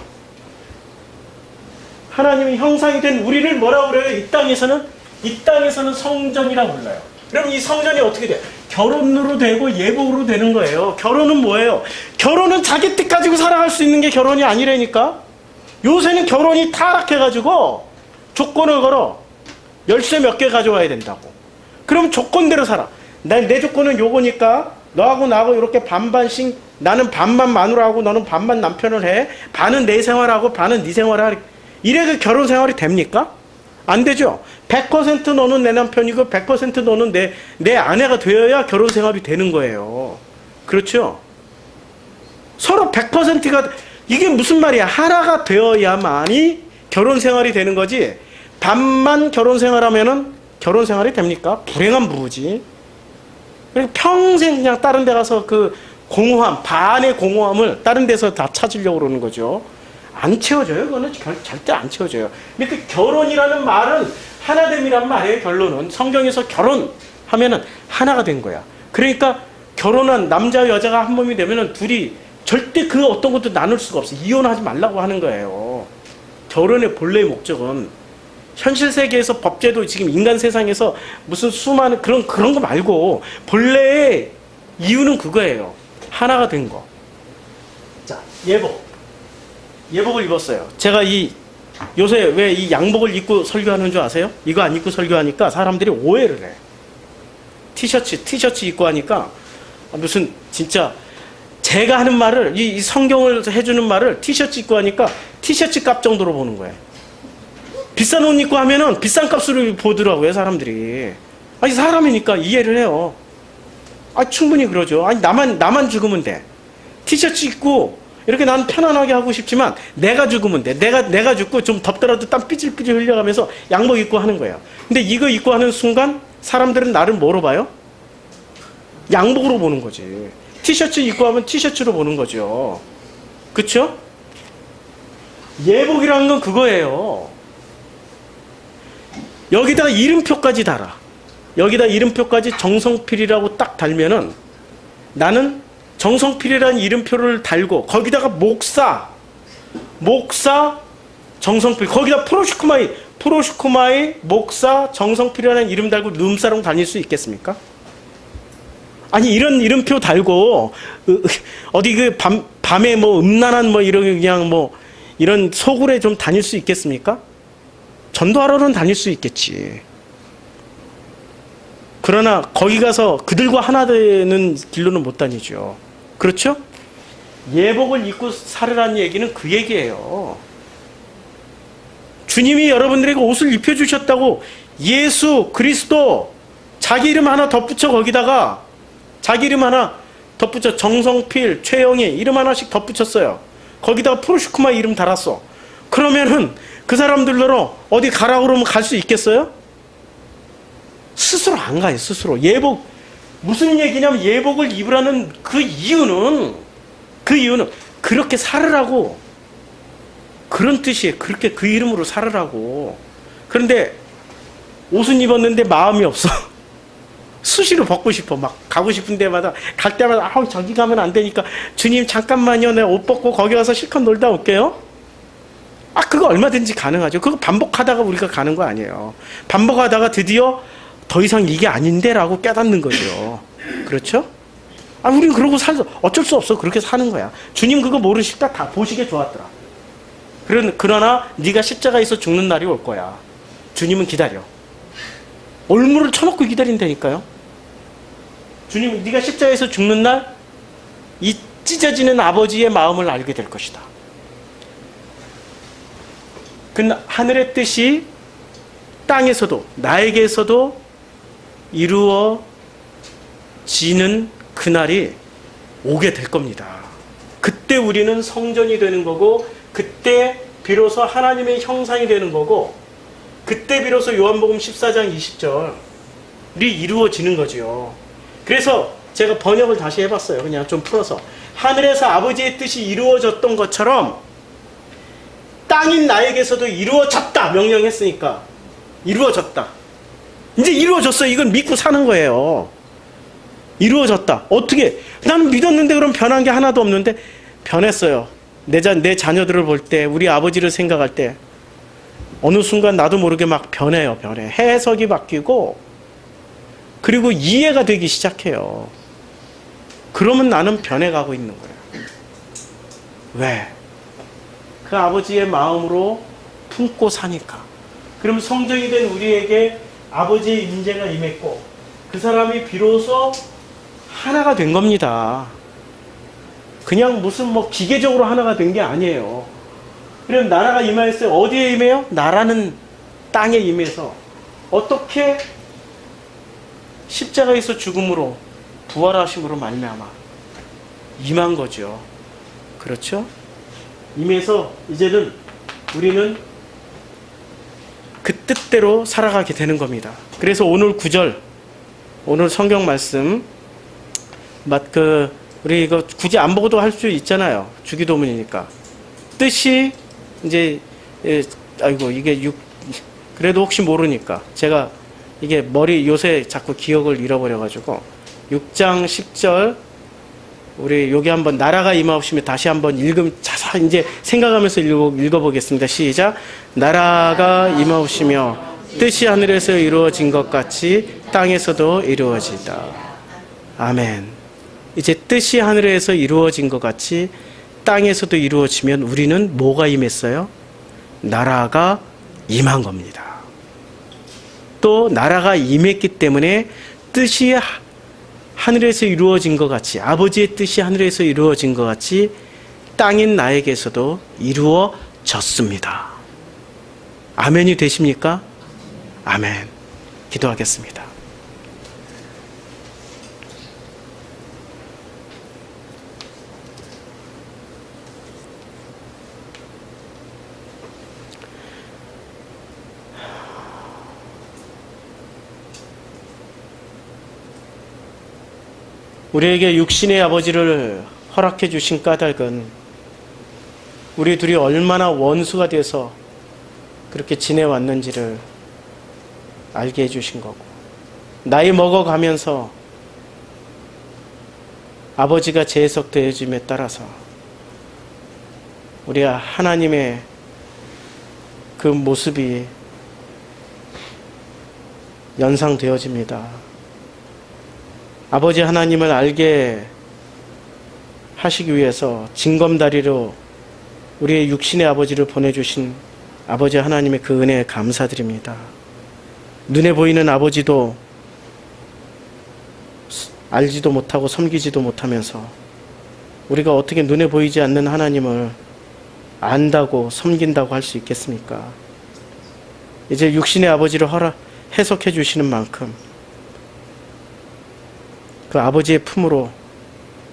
하나님의 형상이 된 우리를 뭐라고 그래요? 이 땅에서는 성전이라고 불러요. 그럼 이 성전이 어떻게 돼요? 결혼으로 되고 예복으로 되는 거예요. 결혼은 뭐예요? 결혼은 자기 뜻 가지고 살아갈 수 있는 게 결혼이 아니라니까. 요새는 결혼이 타락해가지고 조건을 걸어. 열쇠 몇 개 가져와야 된다고. 그럼 조건대로 살아. 내 조건은 요거니까 너하고 나하고 이렇게 반반씩, 나는 반만 마누라하고 너는 반만 남편을 해. 반은 내 생활하고 반은 네 생활을 이래 그 결혼 생활이 됩니까? 안 되죠. 100% 너는 내 남편이고 100% 너는 내 아내가 되어야 결혼 생활이 되는 거예요. 그렇죠? 서로 100%가 이게 무슨 말이야? 하나가 되어야만이 결혼 생활이 되는 거지. 반만 결혼 생활하면은 결혼 생활이 됩니까? 불행한 부부지. 그리고 평생 그냥 다른 데 가서 그 공허함, 반의 공허함을 다른 데서 다 찾으려고 그러는 거죠. 안 채워져요. 그거는 절대 안 채워져요. 근데 그 결혼이라는 말은 하나됨이란 말이에요. 결론은 성경에서 결혼하면은 하나가 된 거야. 그러니까 결혼한 남자와 여자가 한 몸이 되면은 둘이 절대 그 어떤 것도 나눌 수가 없어. 이혼하지 말라고 하는 거예요. 결혼의 본래의 목적은 현실 세계에서 법제도 지금 인간 세상에서 무슨 수많은 그런 거 말고 본래의 이유는 그거예요. 하나가 된 거. 자, 예복을 입었어요. 제가 요새 왜 이 양복을 입고 설교하는 줄 아세요? 이거 안 입고 설교하니까 사람들이 오해를 해. 티셔츠 입고 하니까 무슨 진짜 제가 하는 말을 이 성경을 해주는 말을 티셔츠 입고 하니까 티셔츠 값 정도로 보는 거예요. 비싼 옷 입고 하면은 비싼 값으로 보더라고요, 사람들이. 아니, 사람이니까 이해를 해요. 아, 충분히 그러죠. 아니, 나만 죽으면 돼. 티셔츠 입고 이렇게 난 편안하게 하고 싶지만 내가 죽으면 돼. 내가 죽고 좀 덥더라도 땀 삐질삐질 흘려가면서 양복 입고 하는 거예요. 근데 이거 입고 하는 순간 사람들은 나를 뭐로 봐요? 양복으로 보는 거지. 티셔츠 입고 하면 티셔츠로 보는 거죠. 그쵸? 예복이라는 건 그거예요. 여기다가 이름표까지 달아. 여기다 이름표까지 정성필이라고 딱 달면은 나는 정성필이라는 이름표를 달고 거기다가 목사 정성필, 거기다 프로슈크마이 목사 정성필이라는 이름 달고 룸사롱 다닐 수 있겠습니까? 아니, 이런 이름표 달고 어디 그 밤에 뭐 음란한 뭐 이런 그냥 뭐 이런 소굴에 좀 다닐 수 있겠습니까? 전도하러는 다닐 수 있겠지. 그러나 거기 가서 그들과 하나 되는 길로는 못 다니죠. 그렇죠? 예복을 입고 살으라는 얘기는 그 얘기예요. 주님이 여러분들에게 옷을 입혀주셨다고 예수 그리스도 자기 이름 하나 덧붙여, 거기다가 자기 이름 하나 덧붙여, 정성필, 최영희 이름 하나씩 덧붙였어요. 거기다가 프로슈크마 이름 달았어. 그러면은 그 사람들로 어디 가라고 그러면 갈 수 있겠어요? 스스로 안 가요. 스스로. 예복, 무슨 얘기냐면 예복을 입으라는 그 이유는 그렇게 살으라고, 그런 뜻이에요. 그렇게 그 이름으로 살으라고. 그런데 옷은 입었는데 마음이 없어. 수시로 벗고 싶어. 막 가고 싶은 데마다 갈 때마다 저기 가면 안 되니까 주님 잠깐만요. 내가 옷 벗고 거기 가서 실컷 놀다 올게요. 그거 얼마든지 가능하죠. 그거 반복하다가 우리가 가는 거 아니에요. 반복하다가 드디어 더 이상 이게 아닌데라고 깨닫는 거죠. 그렇죠? 우리는 그러고 어쩔 수 없어. 그렇게 사는 거야. 주님 그거 모르실까? 다 보시기에 좋았더라. 그러나 네가 십자가에서 죽는 날이 올 거야. 주님은 기다려. 올무를 쳐놓고 기다린다니까요. 주님, 네가 십자가에서 죽는 날 이 찢어지는 아버지의 마음을 알게 될 것이다. 그 하늘의 뜻이 땅에서도 나에게서도 이루어지는 그날이 오게 될 겁니다. 그때 우리는 성전이 되는 거고, 그때 비로소 하나님의 형상이 되는 거고, 그때 비로소 요한복음 14장 20절이 이루어지는 거죠. 그래서 제가 번역을 다시 해봤어요. 그냥 좀 풀어서. 하늘에서 아버지의 뜻이 이루어졌던 것처럼 땅인 나에게서도 이루어졌다 명령했으니까 이루어졌다. 이제 이루어졌어. 이건 믿고 사는 거예요. 이루어졌다. 어떻게? 나는 믿었는데 그럼 변한 게 하나도 없는데 변했어요. 내 자녀들을 볼 때, 우리 아버지를 생각할 때 어느 순간 나도 모르게 막 변해요. 해석이 바뀌고 그리고 이해가 되기 시작해요. 그러면 나는 변해가고 있는 거예요. 왜? 그 아버지의 마음으로 품고 사니까. 그럼 성정이 된 우리에게 아버지의 임재가 임했고 그 사람이 비로소 하나가 된 겁니다. 그냥 무슨 기계적으로 하나가 된 게 아니에요. 그럼 나라가 임하였어요. 어디에 임해요? 나라는 땅에 임해서 어떻게 십자가에서 죽음으로 부활하심으로 말미암아 임한 거죠. 그렇죠? 임해서 이제는 우리는 그 뜻대로 살아가게 되는 겁니다. 그래서 오늘 9절, 오늘 성경 말씀, 우리 이거 굳이 안 보고도 할 수 있잖아요. 주기도문이니까. 뜻이, 이제, 이게 그래도 혹시 모르니까. 제가 이게 요새 자꾸 기억을 잃어버려가지고, 6장 10절, 우리 여기 한번 나라가 임하옵시며 다시 한번 자세히 이제 생각하면서 읽어보겠습니다. 시작. 나라가 임하옵시며 뜻이 하늘에서 이루어진 것 같이 땅에서도 이루어지다. 아멘. 이제 뜻이 하늘에서 이루어진 것 같이 땅에서도 이루어지면 우리는 뭐가 임했어요? 나라가 임한 겁니다. 또 나라가 임했기 때문에 뜻이 하늘에서 이루어진 것 같이, 아버지의 뜻이 하늘에서 이루어진 것 같이 땅인 나에게서도 이루어졌습니다. 아멘이 되십니까? 아멘. 기도하겠습니다. 우리에게 육신의 아버지를 허락해 주신 까닭은 우리 둘이 얼마나 원수가 돼서 그렇게 지내왔는지를 알게 해주신 거고, 나이 먹어가면서 아버지가 재해석되어짐에 따라서 우리가 하나님의 그 모습이 연상되어집니다. 아버지 하나님을 알게 하시기 위해서 징검다리로 우리의 육신의 아버지를 보내주신 아버지 하나님의 그 은혜에 감사드립니다. 눈에 보이는 아버지도 알지도 못하고 섬기지도 못하면서 우리가 어떻게 눈에 보이지 않는 하나님을 안다고 섬긴다고 할 수 있겠습니까? 이제 육신의 아버지를 해석해 주시는 만큼 그 아버지의 품으로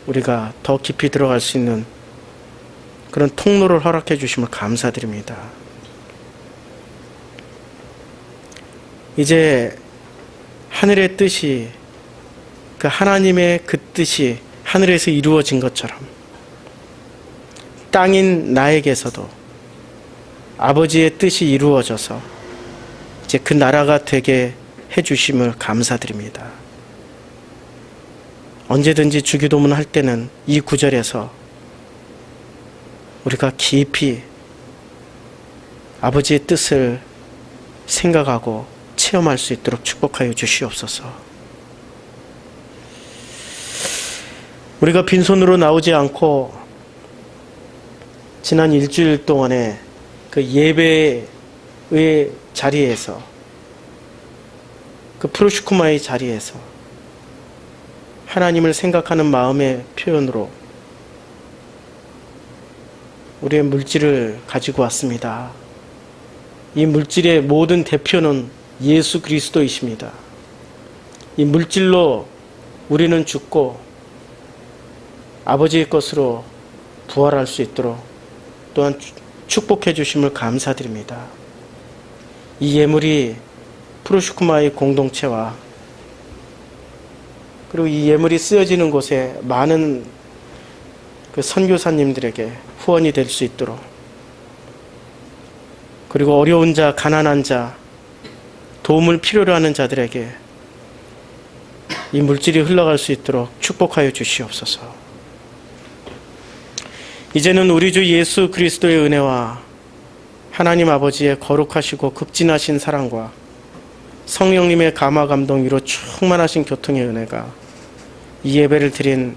우리가 더 깊이 들어갈 수 있는 그런 통로를 허락해 주심을 감사드립니다. 이제 하늘의 뜻이, 그 하나님의 그 뜻이 하늘에서 이루어진 것처럼 땅인 나에게서도 아버지의 뜻이 이루어져서 이제 그 나라가 되게 해주심을 감사드립니다. 언제든지 주기도문 할 때는 이 구절에서 우리가 깊이 아버지의 뜻을 생각하고 체험할 수 있도록 축복하여 주시옵소서. 우리가 빈손으로 나오지 않고 지난 일주일 동안에 그 예배의 자리에서, 그 프로슈크마의 자리에서 하나님을 생각하는 마음의 표현으로 우리의 물질을 가지고 왔습니다. 이 물질의 모든 대표는 예수 그리스도이십니다. 이 물질로 우리는 죽고 아버지의 것으로 부활할 수 있도록 또한 축복해 주심을 감사드립니다. 이 예물이 프로슈크마의 공동체와 그리고 이 예물이 쓰여지는 곳에 많은 그 선교사님들에게 후원이 될 수 있도록 그리고 어려운 자, 가난한 자, 도움을 필요로 하는 자들에게 이 물질이 흘러갈 수 있도록 축복하여 주시옵소서. 이제는 우리 주 예수 그리스도의 은혜와 하나님 아버지의 거룩하시고 극진하신 사랑과 성령님의 감화 감동 위로 충만하신 교통의 은혜가 이 예배를 드린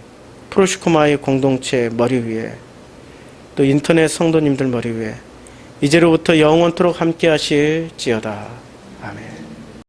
프로시코마의 공동체 머리 위에 또 인터넷 성도님들 머리 위에 이제로부터 영원토록 함께 하실지어다. 아멘.